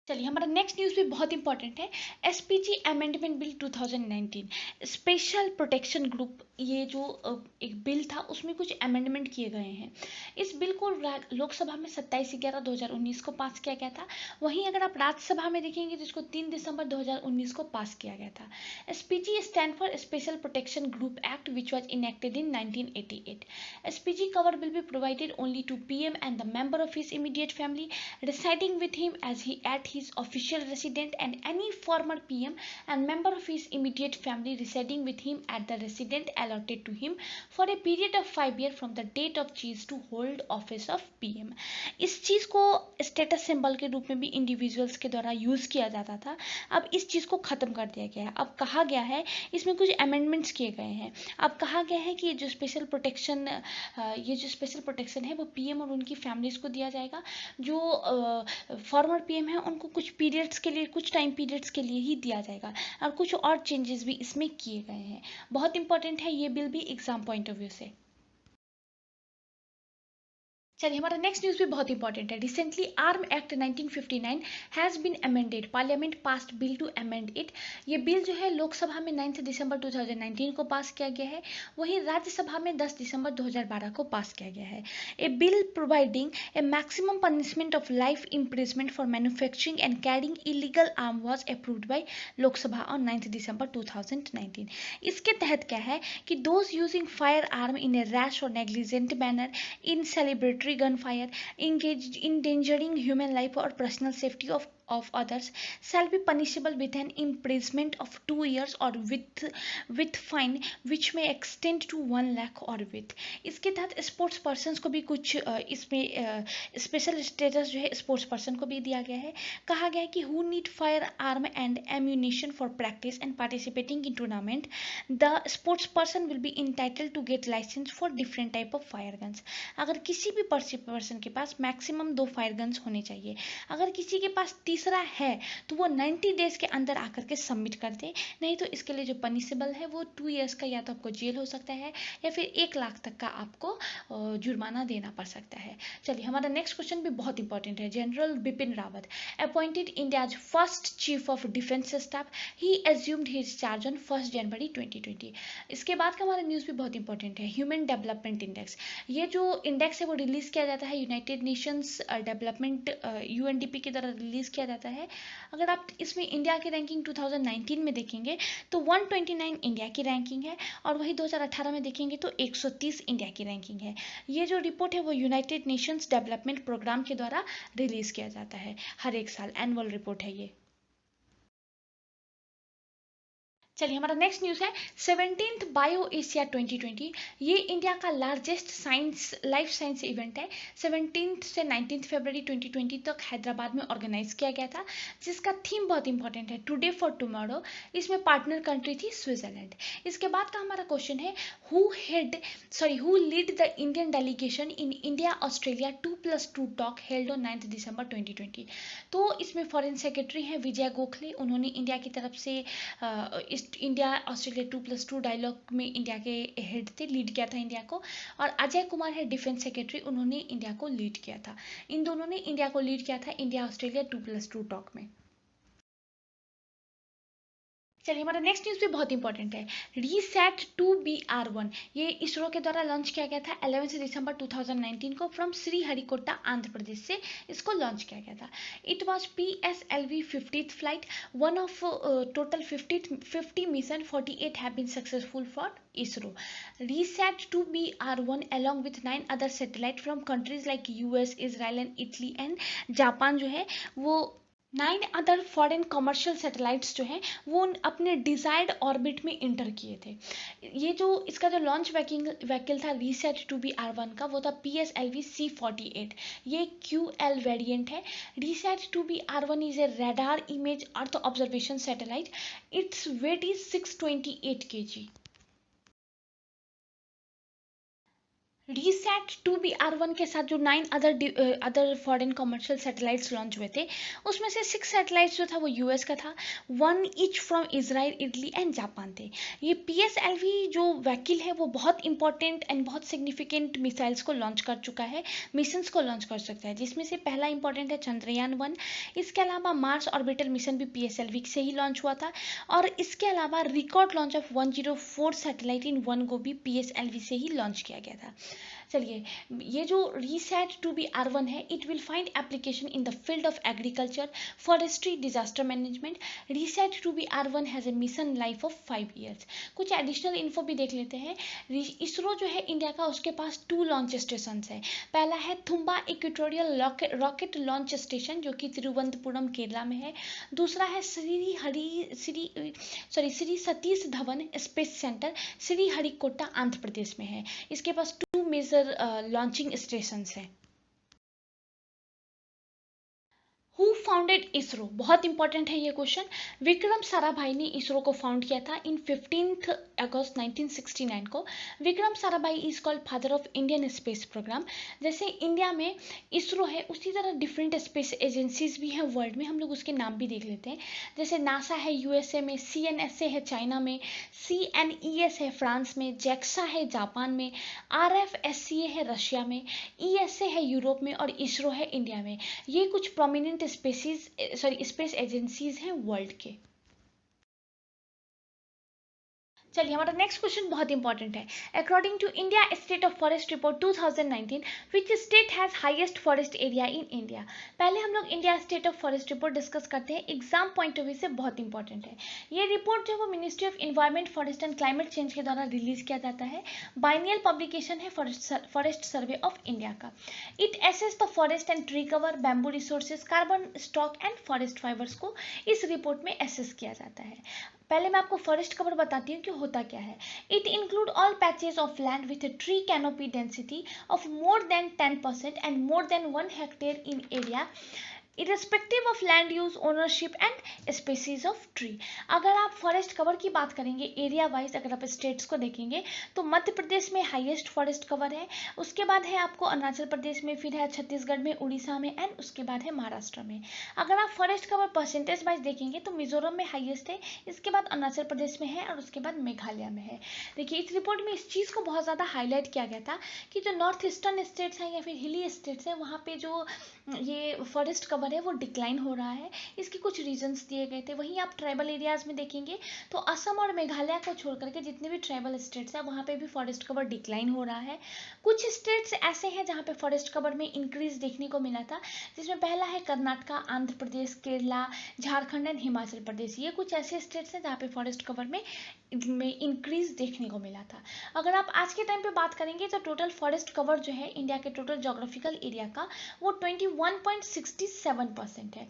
चलिए हमारा नेक्स्ट न्यूज़ भी बहुत इंपॉर्टेंट है। SPG amendment bill 2019 special protection group, ये जो एक बिल था उसमें कुछ अमेंडमेंट किए गए हैं। इस बिल को लोकसभा में 27/11/2019 को पास किया गया था। वहीं अगर आप राज्यसभा में देखेंगे तो इसको 3 दिसंबर 2019 को पास किया गया था। SPG stand for special protection group act which was enacted in 1988। SPG cover will be provided only to PM and the member of his immediate family residing with him as he at his official residence, and any former PM and member of his immediate family residing with him at the residence allotted to him for a period of 5 years from the date of choice to hold office of PM। इस चीज़ को status symbol के रूप में भी individuals के द्वारा use किया जाता था। अब इस चीज़ को ख़त्म कर दिया गया है। अब कहा गया है इसमें कुछ अमेंडमेंट्स किए गए हैं। अब कहा गया है कि ये जो स्पेशल प्रोटेक्शन है वो पीएम और उनकी फैमिलीज़ को दिया जाएगा। जो फॉर्मर पीएम है उनको कुछ पीरियड्स के लिए, कुछ टाइम पीरियड्स के लिए ही दिया जाएगा, और कुछ और चेंजेस भी इसमें किए गए हैं। बहुत इंपॉर्टेंट है ये बिल भी एग्जाम पॉइंट ऑफ व्यू से। चलिए हमारा नेक्स्ट न्यूज़ भी बहुत इंपॉर्टेंट है। Recently arm act 1959 has been amended, parliament passed bill to amend it. ये बिल जो है लोकसभा में 9 दिसंबर 2019 को पास किया गया है, वहीं राज्यसभा में 10 दिसंबर 2012 को पास किया गया है। A bill providing a maximum punishment of life imprisonment for manufacturing and carrying illegal arm was approved by Lok Sabha on 9 December 2019। इसके तहत क्या है कि those using firearm in a rash और negligent manner in celebratory gunfire, engaged in endangering human life or personal safety of others shall be punishable with an imprisonment of 2 years or with fine which may extend to 1 lakh or with। इसके तहत sports person को भी कुछ इसमें special status जो है sports person को भी दिया गया है। कहा गया है कि who need fire arm and ammunition for practice and participating in tournament, the sports person will be entitled to get licence for different type of fire guns. अगर किसी भी पर्सन के पास मैक्सिमम 2 फायर गन्स होने चाहिए। अगर किसी के पास 30 तीसरा है तो वो 90 डेज के अंदर आकर के सबमिट कर दे, नहीं तो इसके लिए जो पनिशेबल है वो 2 ईयर्स का या तो आपको जेल हो सकता है या फिर 1 लाख तक का आपको जुर्माना देना पड़ सकता है। चलिए हमारा नेक्स्ट क्वेश्चन भी बहुत इंपॉर्टेंट है। General Bipin Rawat appointed India's first chief of defence staff, he assumed his charge on 1 जनवरी 2020। इसके बाद का हमारा न्यूज़ भी बहुत इंपॉर्टेंट है। ह्यूमन डेवलपमेंट इंडेक्स, ये जो इंडेक्स है वो रिलीज किया जाता है यूनाइटेड नेशंस डेवलपमेंट यूएनडीपी के द्वारा रिलीज किया जाता है। अगर आप इसमें इंडिया की रैंकिंग 2019 में देखेंगे तो 129 इंडिया की रैंकिंग है, और वही 2018 में देखेंगे तो 130 इंडिया की रैंकिंग है। ये जो रिपोर्ट है वो यूनाइटेड नेशंस डेवलपमेंट प्रोग्राम के द्वारा रिलीज किया जाता है हर एक साल, एनुअल रिपोर्ट है ये। चलिए हमारा नेक्स्ट न्यूज़ है 17th बायो एशिया 2020। ये इंडिया का largest science life science event है। 17th से 19th फरवरी 2020 तक हैदराबाद में ऑर्गेनाइज किया गया था, जिसका थीम बहुत इंपॉर्टेंट है, टुडे फॉर टुमारो। इसमें पार्टनर कंट्री थी स्विट्जरलैंड। इसके बाद का हमारा क्वेश्चन है who lead the Indian delegation in India Australia 2+2 talk held on 9 दिसंबर 2020। तो इसमें फॉरेन सेक्रेटरी हैं विजय गोखले, उन्होंने इंडिया की तरफ से इस इंडिया ऑस्ट्रेलिया 2+2 डायलॉग में इंडिया के हेड थे, लीड किया था इंडिया को। और अजय कुमार है डिफेंस सेक्रेटरी, उन्होंने इंडिया को लीड किया था। इन दोनों ने इंडिया को लीड किया था इंडिया ऑस्ट्रेलिया 2+2 टॉक में। चलिए हमारा नेक्स्ट न्यूज़ भी बहुत इंपॉर्टेंट है। रीसेट 2BR1, ये इसरो के द्वारा लॉन्च किया गया था 11 दिसंबर 2019 को फ्रॉम श्रीहरिकोटा आंध्र प्रदेश से इसको लॉन्च किया गया था। It was PSLV 50th flight, one of total 50 mission, 48 have been successful for ISRO. Resat 2BR1 along with 9 other satellite from countries like US, Israel and Italy and Japan जो है वो 9 अदर फॉरेन कमर्शियल सैटेलाइट्स जो हैं वो अपने desired orbit में inter किए थे। ये जो इसका जो लॉन्च व्हीकल था Resat 2BR1 का, वो था PSLV C48। ये QL वेरिएंट है। Resat 2BR1 is a radar image earth observation satellite. Its weight is 628 kg। Resat 2BR1 के साथ जो 9 other foreign commercial satellites launch हुए थे, उसमें से 6 सैटेलाइट्स जो था वो यूएस का था, 1 each from Israel, Italy and Japan थे। ये PSLV जो व्हीकल है वो बहुत इंपॉर्टेंट एंड बहुत सिग्निफिकेंट मिसाइल्स को लॉन्च कर चुका है, मिशंस को लॉन्च कर सकता है, जिसमें से पहला इंपॉर्टेंट है चंद्रयान-1। इसके अलावा मार्स ऑर्बिटर मिशन भी PSLV से ही लॉन्च हुआ था, और इसके अलावा रिकॉर्ड लॉन्च ऑफ 104 सैटेलाइट इन 1 गो भी PSLV से ही लॉन्च किया गया था। चलिए, ये जो Resat 2BR1 है, it will find application in the field of agriculture, forestry, disaster management. Resat 2BR1 has a mission life of 5 years। कुछ एडिशनल इन्फो भी देख लेते हैं। इसरो जो है इंडिया का, उसके पास 2 लॉन्च स्टेशन है। पहला है Thumba equatorial rocket launch station, जो कि तिरुवनंतपुरम केरला में है। दूसरा है श्री सतीश धवन स्पेस सेंटर, श्रीहरिकोटा आंध्र प्रदेश में है। इसके पास 2 मेजर लॉन्चिंग स्टेशन हैं। हु फाउंडेड इसरो, बहुत इंपॉर्टेंट है ये क्वेश्चन। विक्रम साराभाई ने इसरो को फाउंड किया था इन 15 अगस्त 1969 को। Vikram Sarabhai is called father of Indian space programme. जैसे इंडिया में इसरो है, उसी तरह डिफरेंट स्पेस एजेंसीज भी हैं वर्ल्ड में, हम लोग उसके नाम भी देख लेते हैं। जैसे नासा है यूएसए में, CNSA है चाइना में, CNES है फ्रांस में, JAXA है जापान में, RFSCA है रशिया में, ESA है यूरोप में, और इसरो है इंडिया में। ये कुछ प्रोमिनेंट स्पेस एजेंसीज हैं वर्ल्ड के। चलिए हमारा नेक्स्ट क्वेश्चन बहुत इंपॉर्टेंट है। According to India state of forest report 2019, which state has highest forest area in India. पहले हम लोग India state of forest report discuss करते हैं, एग्जाम पॉइंट ऑफ व्यू से बहुत इंपॉर्टेंट है। ये रिपोर्ट जो वो ministry of environment, forest and climate change के द्वारा रिलीज किया जाता है। बाइनियल पब्लिकेशन है फॉरेस्ट सर्वे ऑफ इंडिया का। It assess the forest and tree cover, bamboo resources, carbon stock and forest fibres को इस रिपोर्ट में एसेस किया जाता है। पहले मैं आपको फॉरेस्ट कवर बताती हूँ कि होता क्या है। It include all patches of land with tree canopy density of more than 10% and more than 1 hectare in area irrespective of land use ownership and species of tree. अगर आप फॉरेस्ट कवर की बात करेंगे एरिया वाइज, अगर आप states को देखेंगे तो मध्य प्रदेश में हाईएस्ट फॉरेस्ट कवर है, उसके बाद है आपको अरुणाचल प्रदेश में, फिर है छत्तीसगढ़ में, उड़ीसा में एंड उसके बाद है महाराष्ट्र में। अगर आप फॉरेस्ट कवर परसेंटेज वाइज देखेंगे तो मिजोरम में हाईएस्ट है, इसके बाद अरुणाचल प्रदेश में है और उसके बाद मेघालय में है। देखिए इस रिपोर्ट में इस चीज़ को बहुत ज़्यादा हाईलाइट किया गया था कि जो नॉर्थ ईस्टर्न स्टेट्स हैं या फिर हिली स्टेट्स हैं वहाँ पे जो ये फॉरेस्ट कवर है वो डिक्लाइन हो रहा है। इसके कुछ रीजंस दिए गए थे। वहीं आप ट्राइबल एरियाज में देखेंगे तो असम और मेघालय को छोड़ करके जितने भी ट्राइबल स्टेट्स हैं वहाँ पे भी फॉरेस्ट कवर डिक्लाइन हो रहा है। कुछ स्टेट्स ऐसे हैं जहाँ पे फॉरेस्ट कवर में इंक्रीज देखने को मिला था, जिसमें पहला है कर्नाटका, आंध्र प्रदेश, केरला, झारखंड एंड हिमाचल प्रदेश। ये कुछ ऐसे स्टेट्स हैं जहाँ पे फॉरेस्ट कवर में इंक्रीज देखने को मिला था। अगर आप आज के टाइम पे बात करेंगे तो टोटल फॉरेस्ट कवर जो है इंडिया के टोटल जोग्राफिकल एरिया का वो 21.67% है।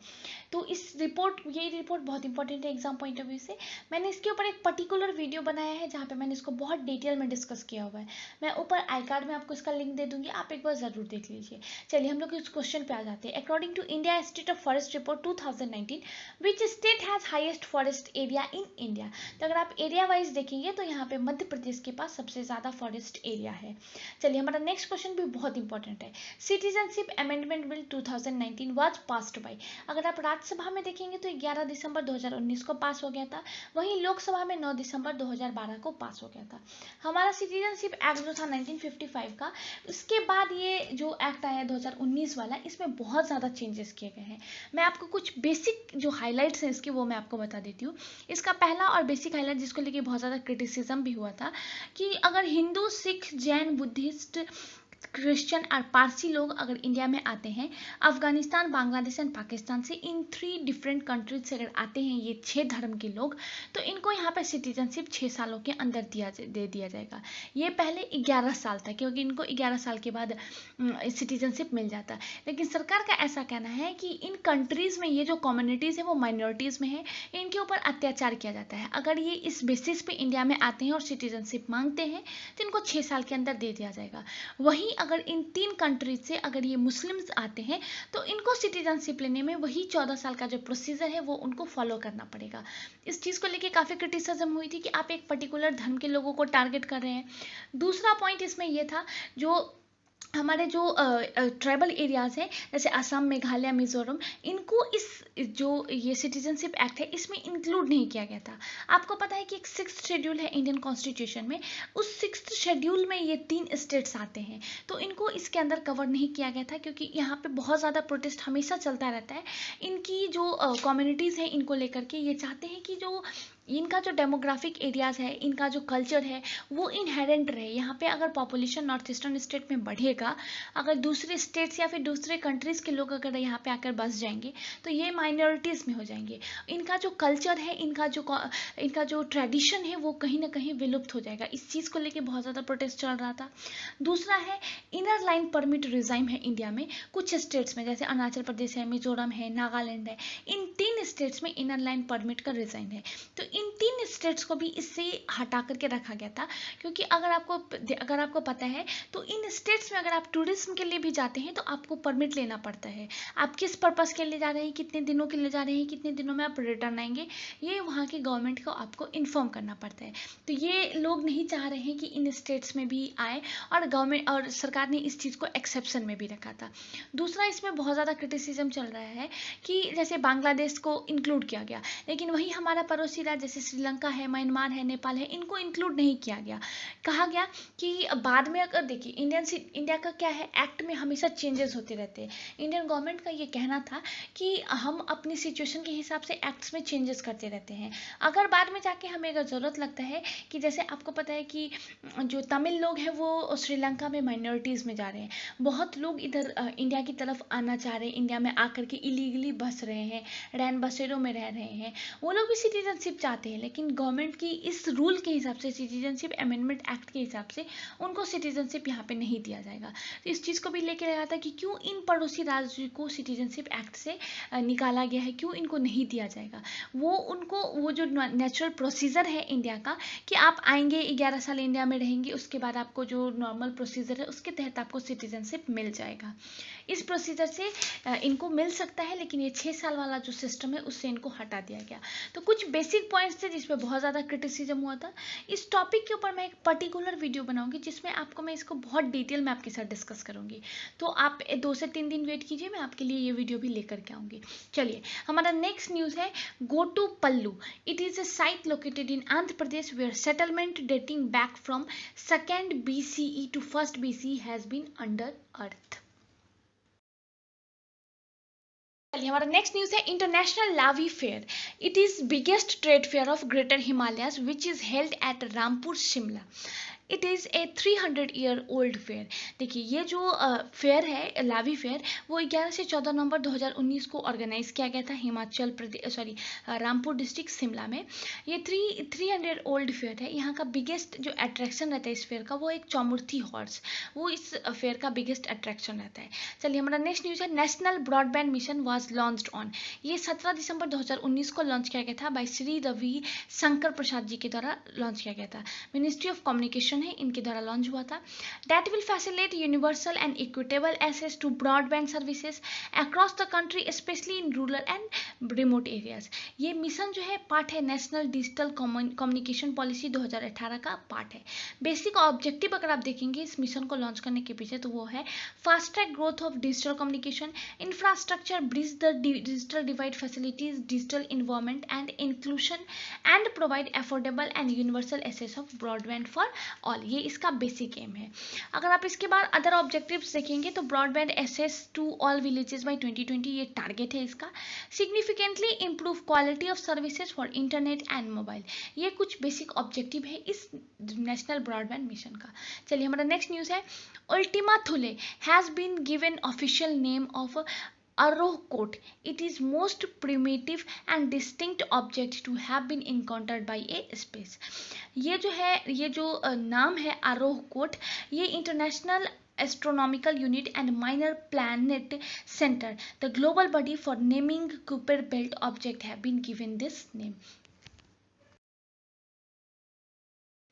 तो इस ये रिपोर्ट बहुत इंपॉर्टेंट है एग्जाम पॉइंट ऑफ व्यू से। मैंने इसके ऊपर एक पर्टिकुलर वीडियो बनाया है जहाँ पे मैंने इसको बहुत डिटेल में डिस्कस किया हुआ है। मैं ऊपर आई कार्ड में आपको इसका लिंक दे दूंगी, आप एक बार जरूर देख लीजिए। चलिए हम लोग इस क्वेश्चन पे आ जाते हैं। According to India state of forest report 2019 which state has highest forest area in India. तो अगर आप एरिया वाइज देखेंगे तो यहाँ पे मध्य प्रदेश के पास सबसे ज्यादा फॉरेस्ट एरिया है। चलिए हमारा नेक्स्ट क्वेश्चन भी बहुत इंपॉर्टेंट है। Citizenship amendment bill 2019 was passed by. अगर आप राज्यसभा में देखेंगे तो 11 दिसंबर 2019 को पास हो गया था, वहीं लोकसभा में 9 दिसंबर 2012 को पास हो गया था। हमारा सिटीजनशिप एक्ट जो था 1955 का, उसके बाद ये जो एक्ट आया 2019 वाला, इसमें बहुत ज़्यादा चेंजेस किए गए हैं। मैं आपको कुछ बेसिक जो हाईलाइट्स हैं इसके वो मैं आपको बता देती हूँ। इसका पहला और बेसिक हाईलाइट जिसको लेके बहुत ज़्यादा क्रिटिसिज्म भी हुआ था कि अगर हिंदू, सिख, जैन, बुद्धिस्ट, क्रिश्चियन और पारसी लोग अगर इंडिया में आते हैं, अफगानिस्तान, बांग्लादेश एंड पाकिस्तान से, इन 3 डिफरेंट कंट्रीज से अगर आते हैं ये 6 धर्म के लोग, तो इनको यहाँ पे सिटीजनशिप 6 सालों के अंदर दे दिया जाएगा। ये पहले 11 साल था क्योंकि इनको 11 साल के बाद सिटीजनशिप मिल जाता। लेकिन सरकार का ऐसा कहना है कि इन कंट्रीज में ये जो कम्युनिटीज़ है वो माइनॉरिटीज़ में है, इनके ऊपर अत्याचार किया जाता है। अगर ये इस बेसिस पे इंडिया में आते हैं और सिटीजनशिप मांगते हैं तो इनको 6 साल के अंदर दे दिया जाएगा। वहीं अगर इन 3 कंट्रीज से अगर ये मुस्लिम्स आते हैं तो इनको सिटीजनशिप लेने में वही 14 साल का जो प्रोसीजर है वो उनको फॉलो करना पड़ेगा। इस चीज़ को लेके काफ़ी क्रिटिसिज्म हुई थी कि आप एक पर्टिकुलर धर्म के लोगों को टारगेट कर रहे हैं। दूसरा पॉइंट इसमें यह था, जो हमारे जो ट्राइबल एरियाज़ हैं जैसे असम, मेघालय, मिजोरम, इनको इस जो ये सिटीजनशिप एक्ट है इसमें इंक्लूड नहीं किया गया था। आपको पता है कि एक 6th शेड्यूल है इंडियन कॉन्स्टिट्यूशन में, उस 6th शेड्यूल में ये 3 स्टेट्स आते हैं, तो इनको इसके अंदर कवर नहीं किया गया था क्योंकि यहाँ पे बहुत ज़्यादा प्रोटेस्ट हमेशा चलता रहता है। इनकी जो कम्युनिटीज़ हैं इनको लेकर के ये चाहते हैं कि जो इनका जो डेमोग्राफिक एरियाज़ है, इनका जो कल्चर है वो इनहेरेंट रहे। यहाँ पे अगर पॉपुलेशन नॉर्थ ईस्टर्न स्टेट में बढ़ेगा, अगर दूसरे स्टेट्स या फिर दूसरे कंट्रीज़ के लोग अगर यहाँ पे आकर बस जाएंगे तो ये माइनॉरिटीज़ में हो जाएंगे। इनका जो कल्चर है, इनका जो ट्रेडिशन है वो कहीं ना कहीं विलुप्त हो जाएगा। इस चीज़ को लेके बहुत ज़्यादा प्रोटेस्ट चल रहा था। दूसरा है इनर लाइन परमिट रिजाइम है इंडिया में कुछ स्टेट्स में, जैसे अरुणाचल प्रदेश है, मिजोरम है, नागालैंड है, इन 3 स्टेट्स में इनर लाइन परमिट का रिजाइन है। तो इन 3 स्टेट्स को भी इससे हटा करके रखा गया था क्योंकि अगर आपको पता है तो इन स्टेट्स में अगर आप टूरिज्म के लिए भी जाते हैं तो आपको परमिट लेना पड़ता है। आप किस पर्पस के लिए जा रहे हैं, कितने दिनों के लिए जा रहे हैं, कितने दिनों में आप रिटर्न आएंगे, ये वहाँ की गवर्नमेंट को आपको इन्फॉर्म करना पड़ता है। तो ये लोग नहीं चाह रहे हैं कि इन स्टेट्स में भी आए और गवर्नमेंट और सरकार ने इस चीज़ को एक्सेप्शन में भी रखा था। दूसरा इसमें बहुत ज़्यादा क्रिटिसिज्म चल रहा है कि जैसे बांग्लादेश को इंक्लूड किया गया, लेकिन वही हमारा पड़ोसी राज्य जैसे श्रीलंका है, म्यांमार है, नेपाल है, इनको इंक्लूड नहीं किया गया। कहा गया कि बाद में अगर देखिए इंडिया का क्या है, एक्ट में हमेशा चेंजेस होते रहते हैं। इंडियन गवर्नमेंट का ये कहना था कि हम अपनी सिचुएशन के हिसाब से एक्ट्स में चेंजेस करते रहते हैं। अगर बाद में जाके हमें अगर ज़रूरत लगता है कि जैसे आपको पता है कि जो तमिल लोग हैं वो श्रीलंका में माइनॉरिटीज़ में जा रहे हैं, बहुत लोग इधर इंडिया की तरफ आना चाह रहे हैं, इंडिया में आकर के इलीगली बस रहे हैं, रैन बसेरों में रह रहे हैं, वो लोग भी सिटीजनशिप चाहते हैं, लेकिन गवर्नमेंट की इस रूल के हिसाब से, सिटीजनशिप अमेंडमेंट एक्ट के हिसाब से उनको सिटीजनशिप यहाँ पे नहीं दिया जाएगा। तो इस चीज़ को भी लेके लगा था कि क्यों इन पड़ोसी राज्य को सिटीजनशिप एक्ट से निकाला गया है, क्यों इनको नहीं दिया जाएगा। वो जो नेचुरल प्रोसीजर है इंडिया का कि आप आएंगे 11 साल इंडिया में रहेंगे, उसके बाद आपको जो नॉर्मल प्रोसीजर है उसके तहत आपको सिटीजनशिप मिल जाएगा। इस प्रोसीजर से इनको मिल सकता है, लेकिन ये 6 साल वाला जो सिस्टम है उससे इनको हटा दिया गया। तो कुछ बेसिक पॉइंट्स थे जिसमें बहुत ज़्यादा क्रिटिसिज्म हुआ था। इस टॉपिक के ऊपर मैं एक पर्टिकुलर वीडियो बनाऊंगी जिसमें आपको मैं इसको बहुत डिटेल में आपके साथ डिस्कस करूंगी। तो आप 2 से 3 दिन वेट कीजिए, मैं आपके लिए ये वीडियो भी लेकर के आऊँगी। चलिए, हमारा नेक्स्ट न्यूज़ है Gottiprolu. It is a site located in Andhra Pradesh where settlement dating back from 2nd BCE to 1st BCE has been under earth. चलिए, हमारा नेक्स्ट न्यूज़ है international Lavi fair. It is biggest trade fair of greater Himalayas which is held at Rampur Shimla. It is a 300-year old fair. देखिए, ये जो fair है, लावी fair, वो 11 से 14 नवंबर 2019 को ऑर्गेनाइज किया गया था हिमाचल प्रदेश, रामपुर डिस्ट्रिक्ट शिमला में। ये 300 ओल्ड फेयर है। यहाँ का बिगेस्ट जो अट्रैक्शन रहता है इस फेयर का, वो एक चौमुर्थी हॉर्स, वो इस फेयर का बिगेस्ट अट्रैक्शन रहता है। चलिए, हमारा नेक्स्ट न्यूज़ है national broadband mission was launched on. ये 17 दिसंबर 2019 को लॉन्च किया गया था बाय श्री रवि शंकर प्रसाद जी के द्वारा लॉन्च किया गया था। मिनिस्ट्री ऑफ कम्युनिकेशन है, इनके द्वारा लॉन्च हुआ था। That will facilitate universal and equitable access to broadband services across the country specially in rural and remote areas. ये मिशन जो है पार्ट है नेशनल डिजिटल कम्युनिकेशन पॉलिसी 2018 का पार्ट है। बेसिक ऑब्जेक्टिव अगर आप देखेंगे इस मिशन को लॉन्च करने के पीछे, तो वो है fast track growth of digital communication infrastructure, bridge the digital divide, facilities digital environment and inclusion and provide affordable and universal access of broadband for all. ये इसका बेसिक एम है। अगर आप इसके बाद अदर ऑब्जेक्टिव्स देखेंगे तो broadband access to all villages by 2020 ये टारगेट है इसका। Significantly improve quality of services for internet and mobile. ये कुछ बेसिक ऑब्जेक्टिव है इस नेशनल ब्रॉडबैंड मिशन का। चलिए, हमारा नेक्स्ट न्यूज़ है Ultima Thule has been given official name of Arohkot. It is most primitive and distinct object to have been encountered by a space. ये जो नाम है आरोहकोट, ये international astronomical unit and minor planet centre, the global body for naming Kuiper belt object have been given this name.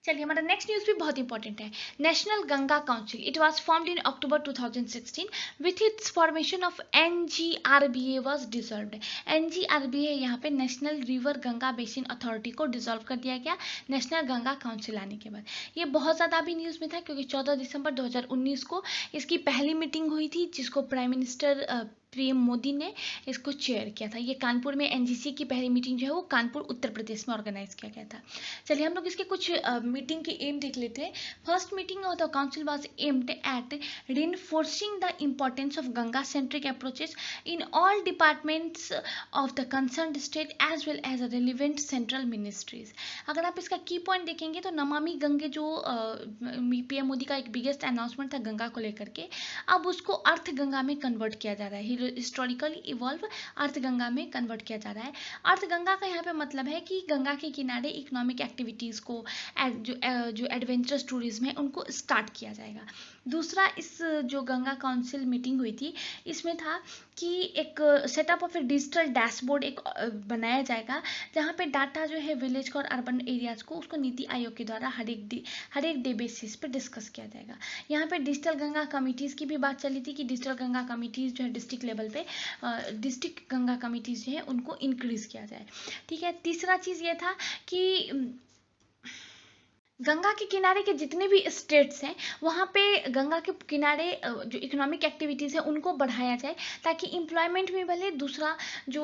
चलिए, हमारा next news भी बहुत important है। National Ganga council, it was formed in October 2016 with its formation of NGRBA was dissolved. NGRBA यहाँ पे national river Ganga basin authority को dissolve कर दिया गया नेशनल गंगा काउंसिल आने के बाद। ये बहुत ज़्यादा अभी न्यूज़ में था क्योंकि 14 दिसंबर 2019 को इसकी पहली मीटिंग हुई थी, जिसको प्राइम मिनिस्टर पीएम मोदी ने इसको चेयर किया था। ये कानपुर में NGC की पहली मीटिंग जो है वो कानपुर उत्तर प्रदेश में ऑर्गेनाइज किया गया था। चलिए, हम लोग इसके कुछ मीटिंग के एम देख लेते हैं। First meeting of the council was aimed at reinforcing the importance of Ganga centric approaches in all departments of the concerned state as well as relevant central ministries। अगर आप इसका की पॉइंट देखेंगे तो नमामि गंगे जो पीएम मोदी का एक बिगेस्ट अनाउंसमेंट था गंगा को लेकर के, अब उसको अर्थ गंगा में कन्वर्ट किया जा रहा है। हिस्टोरिकली इवॉल्व अर्थ गंगा में कन्वर्ट किया जा रहा है। अर्थ गंगा का यहाँ पे मतलब है कि गंगा के किनारे इकोनॉमिक एक्टिविटीज़ को, जो एडवेंचरस टूरिज्म है उनको स्टार्ट किया जाएगा। दूसरा, इस जो गंगा काउंसिल मीटिंग हुई थी इसमें था कि एक setup of A digital dashboard एक बनाया जाएगा, जहाँ पे डाटा जो है विलेज का और अर्बन एरियाज को उसको नीति आयोग के द्वारा हर एक डे बेसिस पे डिस्कस किया जाएगा। यहाँ पे डिजिटल गंगा कमिटीज़ की भी बात चली थी कि डिजिटल गंगा कमिटीज़ जो है डिस्ट्रिक्ट लेवल पे, डिस्ट्रिक्ट गंगा कमिटीज़ जो है उनको इंक्रीज़ किया जाए। ठीक है। तीसरा चीज़ ये था कि गंगा के किनारे के जितने भी स्टेट्स हैं वहाँ पे गंगा के किनारे जो इकोनॉमिक एक्टिविटीज़ है उनको बढ़ाया जाए, ताकि एम्प्लॉयमेंट भी मिले। दूसरा, जो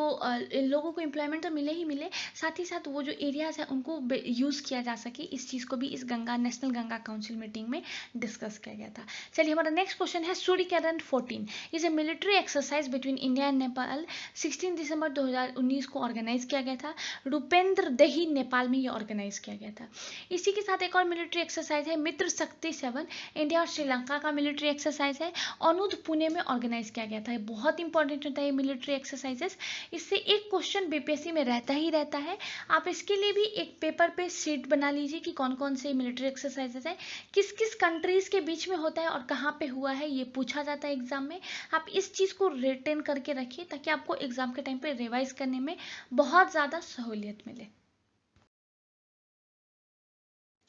लोगों को एम्प्लॉयमेंट तो मिले ही मिले, साथ ही साथ वो जो एरियाज़ है उनको यूज़ किया जा सके। इस चीज़ को भी इस नेशनल गंगा काउंसिल मीटिंग में डिस्कस किया गया था। चलिए, हमारा नेक्स्ट क्वेश्चन है सूर्यकिरण 14 is a military exercise between India and Nepal. 16 दिसंबर 2019 को ऑर्गेनाइज किया गया था। रूपेंद्र दही नेपाल में ये ऑर्गेनाइज किया गया था। इसी के साथ एक और मिलिट्री एक्सरसाइज है मित्र शक्ति 7, इंडिया और श्रीलंका का मिलिट्री एक्सरसाइज है, अनुज पुणे में ऑर्गेनाइज किया गया था। ये बहुत इंपॉर्टेंट होता है ये मिलिट्री एक्सरसाइजेस, इससे एक क्वेश्चन बीपीएससी में रहता ही रहता है। आप इसके लिए भी एक पेपर पे शीट बना लीजिए कि कौन कौन से मिलिट्री एक्सरसाइजेस है, किस किस कंट्रीज के बीच में होता है और कहाँ पे हुआ है, ये पूछा जाता है एग्जाम में। आप इस चीज़ को रिटेन करके रखिए ताकि आपको एग्जाम के टाइम पे रिवाइज करने में बहुत ज़्यादा सहूलियत मिले।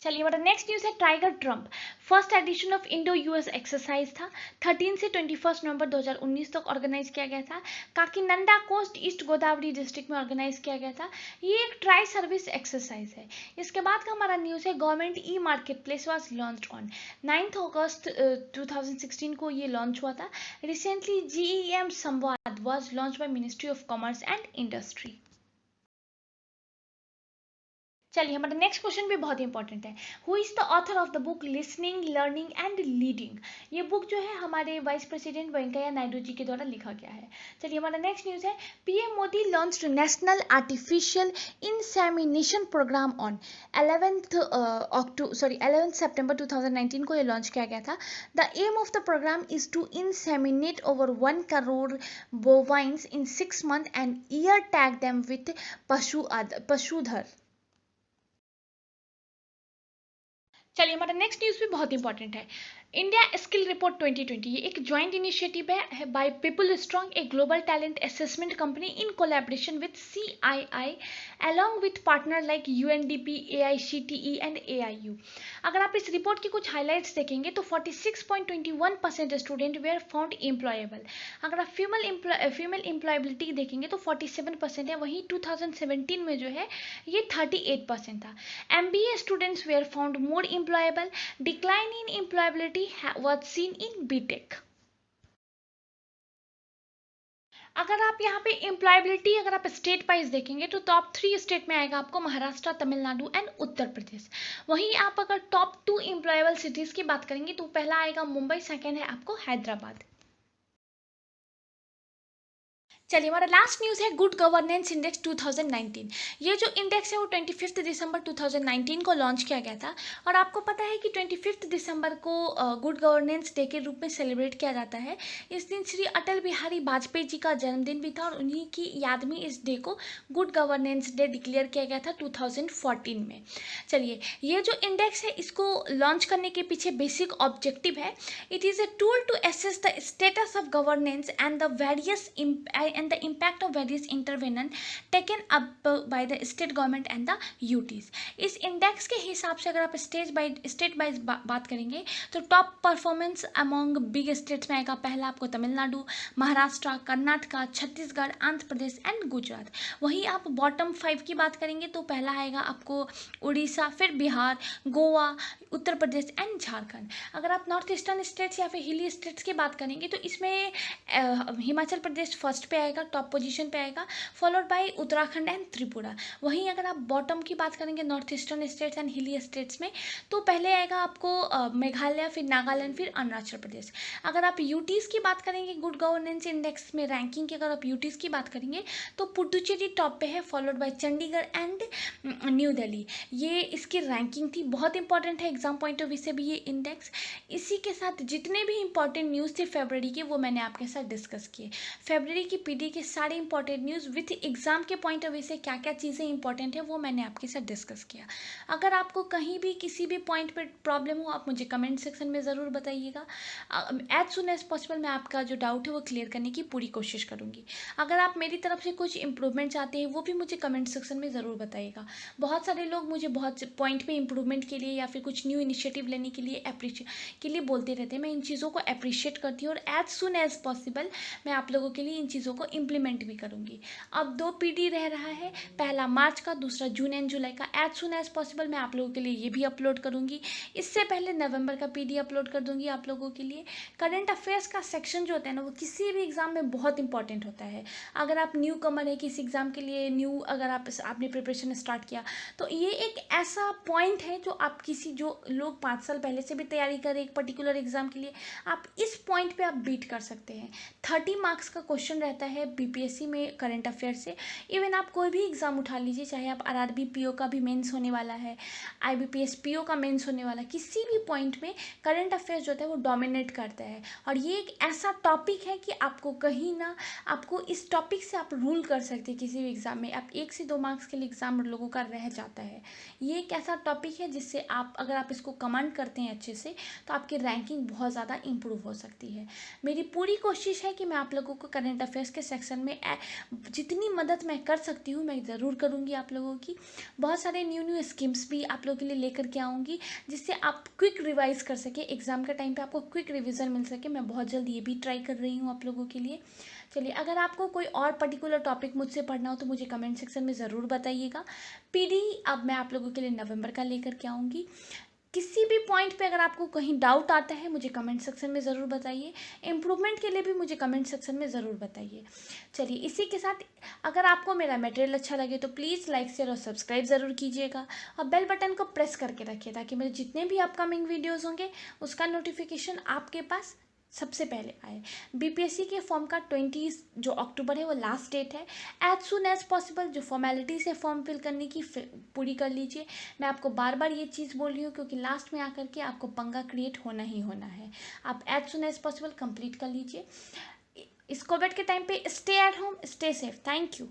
चलिए हमारा नेक्स्ट न्यूज़ है tiger Trump. First edition of Indo US exercise था, 13 से 21 नवंबर 2019 तक ऑर्गेनाइज किया गया था। काकीनंडा कोस्ट ईस्ट गोदावरी डिस्ट्रिक्ट में ऑर्गेनाइज किया गया था। ये एक ट्राई सर्विस एक्सरसाइज है। इसके बाद का हमारा न्यूज़ है government e market place was launch on 9 अगस्त 2016 को ये लॉन्च हुआ था। रिसेंटली GEM संवाद was launch by ministry of commerce and industry. चलिए हमारा नेक्स्ट क्वेश्चन भी बहुत इंपॉर्टेंट है। Who is the author of the book listening learning and leading. ये बुक जो है हमारे वाइस प्रेसिडेंट वेंकैया नायडू जी के द्वारा लिखा गया है। चलिए हमारा नेक्स्ट न्यूज है PM Modi launched national artificial insemination programme on 11 September 2019 को ये लॉन्च किया गया था। The aim of the programme is to inseminate over 1 crore bovines in 6 months and ear tag them with Pashudhan. चलिए हमारा नेक्स्ट न्यूज़ भी बहुत इंपॉर्टेंट है। इंडिया स्किल रिपोर्ट 2020 ये एक ज्वाइंट इनिशिएटिव है by people strong, a global talent assessment company in collaboration with CII along with partner like UNDP, AICTE and AIU। अगर आप इस रिपोर्ट की कुछ हाइलाइट्स देखेंगे तो 46.21% स्टूडेंट वेयर फाउंड एम्प्लॉयबल। अगर आप फीमेल एम्प्लॉयबिलिटी देखेंगे तो 47% है, वहीं 2017 में जो है ये 38% था। MBA students were found more employable, decline in employability was seen in BTech। अगर आप यहाँ पे एम्प्लॉयबिलिटी अगर आप स्टेट वाइज देखेंगे तो टॉप 3 स्टेट में आएगा आपको महाराष्ट्र, तमिलनाडु एंड उत्तर प्रदेश। वहीं आप अगर टॉप 2 एम्प्लॉयबल सिटीज की बात करेंगे तो पहला आएगा मुंबई, सेकेंड है आपको हैदराबाद। चलिए हमारा लास्ट न्यूज़ है गुड गवर्नेंस इंडेक्स 2019। ये जो इंडेक्स है वो 25 दिसंबर 2019 को लॉन्च किया गया था। और आपको पता है कि 25 दिसंबर को गुड गवर्नेंस डे के रूप में सेलिब्रेट किया जाता है। इस दिन श्री अटल बिहारी वाजपेयी जी का जन्मदिन भी था और उन्हीं की याद में इस डे को गुड गवर्नेंस डे डिक्लेयर किया गया था 2014 में। चलिए ये जो इंडेक्स है इसको लॉन्च करने के पीछे बेसिक ऑब्जेक्टिव है, it is a tool to assess the status of governance and the various and the impact of various intervention taken up by the state government and the UTs। इस index के हिसाब से अगर आप state by बात करेंगे तो top performance among big states में आएगा पहला आपको तमिलनाडु, महाराष्ट्र, कर्नाटका, छत्तीसगढ़, आंध्र प्रदेश एंड गुजरात। वहीं आप बॉटम 5 की बात करेंगे तो पहला आएगा आपको उड़ीसा, फिर बिहार, गोवा, उत्तर प्रदेश एंड झारखंड। अगर आप नॉर्थ ईस्टर्न स्टेट्स या फिर हिली स्टेट्स की बात करेंगे तो इसमें हिमाचल प्रदेश फर्स्ट पे आएगा, टॉप पोजीशन पे आएगा, followed by Uttarakhand and Tripura. वहीं अगर आप बॉटम की बात करेंगे नॉर्थ ईस्टर्न स्टेट्स एंड हिली स्टेट्स में तो पहले आएगा आपको मेघालय, फिर नागालैंड, फिर अरुणाचल प्रदेश। अगर आप यूटीज़ की बात करेंगे गुड गवर्नेंस इंडेक्स में रैंकिंग की अगर आप यूटीज़ की बात करेंगे तो पुडुचेरी टॉप पे है, followed bye Chandigarh and new Delhi. ये इसकी रैंकिंग थी, बहुत इंपॉर्टेंट है एग्जाम पॉइंट ऑफ व्यू से भी ये इंडेक्स। इसी के साथ जितने भी इंपॉर्टेंट न्यूज़ थे फरवरी के वो मैंने आपके साथ डिस्कस किए। फरवरी की पीडी के सारे इंपॉर्टेंट न्यूज़ विथ एग्जाम के पॉइंट ऑफ व्यू से क्या क्या चीज़ें इंपॉर्टेंट है वो मैंने आपके साथ डिस्कस किया। अगर आपको कहीं भी किसी भी पॉइंट पर प्रॉब्लम हो आप मुझे कमेंट सेक्शन में ज़रूर बताइएगा। एज सुन एज पॉसिबल मैं आपका जो डाउट है वो क्लियर करने की पूरी कोशिश करूँगी। अगर आप मेरी तरफ से कुछ इंप्रूवमेंट चाहते हैं वो भी मुझे कमेंट सेक्शन में ज़रूर बताइएगा। बहुत सारे लोग मुझे बहुत पॉइंट पे इंप्रूवमेंट के लिए या फिर कुछ न्यू इनिशिएटिव लेने के लिए बोलते रहते हैं। मैं इन चीज़ों को अप्रिशिएट करती हूँ और एज सुन एज पॉसिबल मैं आप लोगों के लिए इन चीज़ों को इम्प्लीमेंट भी करूँगी। अब 2 पीडी रह रहा है, पहला मार्च का, दूसरा जून एंड जुलाई का। एज सुन एज पॉसिबल मैं आप लोगों के लिए ये भी अपलोड करूँगी। इससे पहले नवंबर का पीडी अपलोड कर दूँगी आप लोगों के लिए। करंट अफेयर्स का सेक्शन जो होता है ना वो किसी भी एग्जाम में बहुत इंपॉर्टेंट होता है। अगर आप न्यू कमर है किसी एग्जाम के लिए अगर आपने प्रिपरेशन स्टार्ट किया तो ये एक ऐसा पॉइंट है जो आप जो लोग 5 साल पहले से भी तैयारी कर रहे हैं एक पर्टिकुलर एग्ज़ाम के लिए, आप इस पॉइंट पे आप बीट कर सकते हैं। 30 मार्क्स का क्वेश्चन रहता है बीपीएससी में करंट अफेयर से। इवन आप कोई भी एग्ज़ाम उठा लीजिए, चाहे आप आरआरबी पीओ का भी मेंस होने वाला है, आईबीपीएस पीओ का मेंस होने वाला है, किसी भी पॉइंट में करंट अफेयर्स जो होता है वो डोमिनेट करता है। और ये एक ऐसा टॉपिक है कि आपको कहीं ना, आपको इस टॉपिक से आप रूल कर सकते हैं किसी भी एग्ज़ाम में। आप 1 से 2 मार्क्स के लिए एग्ज़ाम लोगों का रह जाता है। ये एक ऐसा टॉपिक है जिससे आप, अगर आप इसको कमांड करते हैं अच्छे से, तो आपकी रैंकिंग बहुत ज़्यादा इंप्रूव हो सकती है। मेरी पूरी कोशिश है कि मैं आप लोगों को करंट अफेयर्स के सेक्शन में जितनी मदद मैं कर सकती हूँ मैं ज़रूर करूँगी आप लोगों की। बहुत सारे न्यू स्कीम्स भी आप लोगों के लिए लेकर के आऊँगी, जिससे आप क्विक रिवाइज कर सके, एग्ज़ाम के टाइम पे आपको क्विक रिवीजन मिल सके। मैं बहुत जल्द ये भी ट्राई कर रही हूँ आप लोगों के लिए। चलिए, अगर आपको कोई और पर्टिकुलर टॉपिक मुझसे पढ़ना हो तो मुझे कमेंट सेक्शन में ज़रूर बताइएगा। पीडी अब मैं आप लोगों के लिए नवंबर का लेकर के आऊँगी। किसी भी पॉइंट पे अगर आपको कहीं डाउट आता है मुझे कमेंट सेक्शन में ज़रूर बताइए। इम्प्रूवमेंट के लिए भी मुझे कमेंट सेक्शन में ज़रूर बताइए। चलिए, इसी के साथ अगर आपको मेरा मटेरियल अच्छा लगे तो प्लीज़ लाइक शेयर और सब्सक्राइब ज़रूर कीजिएगा, और बेल बटन को प्रेस करके रखिए ताकि मेरे जितने भी अपकमिंग वीडियोज़ होंगे उसका नोटिफिकेशन आपके पास सबसे पहले आए। बीपीएससी के फॉर्म का 20 जो अक्टूबर है वो लास्ट डेट है। एज सुन एज पॉसिबल जो फॉर्मेलिटीज़ है फॉर्म फिल करने की पूरी कर लीजिए। मैं आपको बार बार ये चीज़ बोल रही हूँ क्योंकि लास्ट में आकर के आपको पंगा क्रिएट होना ही होना है। आप as soon as possible complete कर लीजिए। इस कोविड के टाइम पे stay at home, stay safe. Thank you.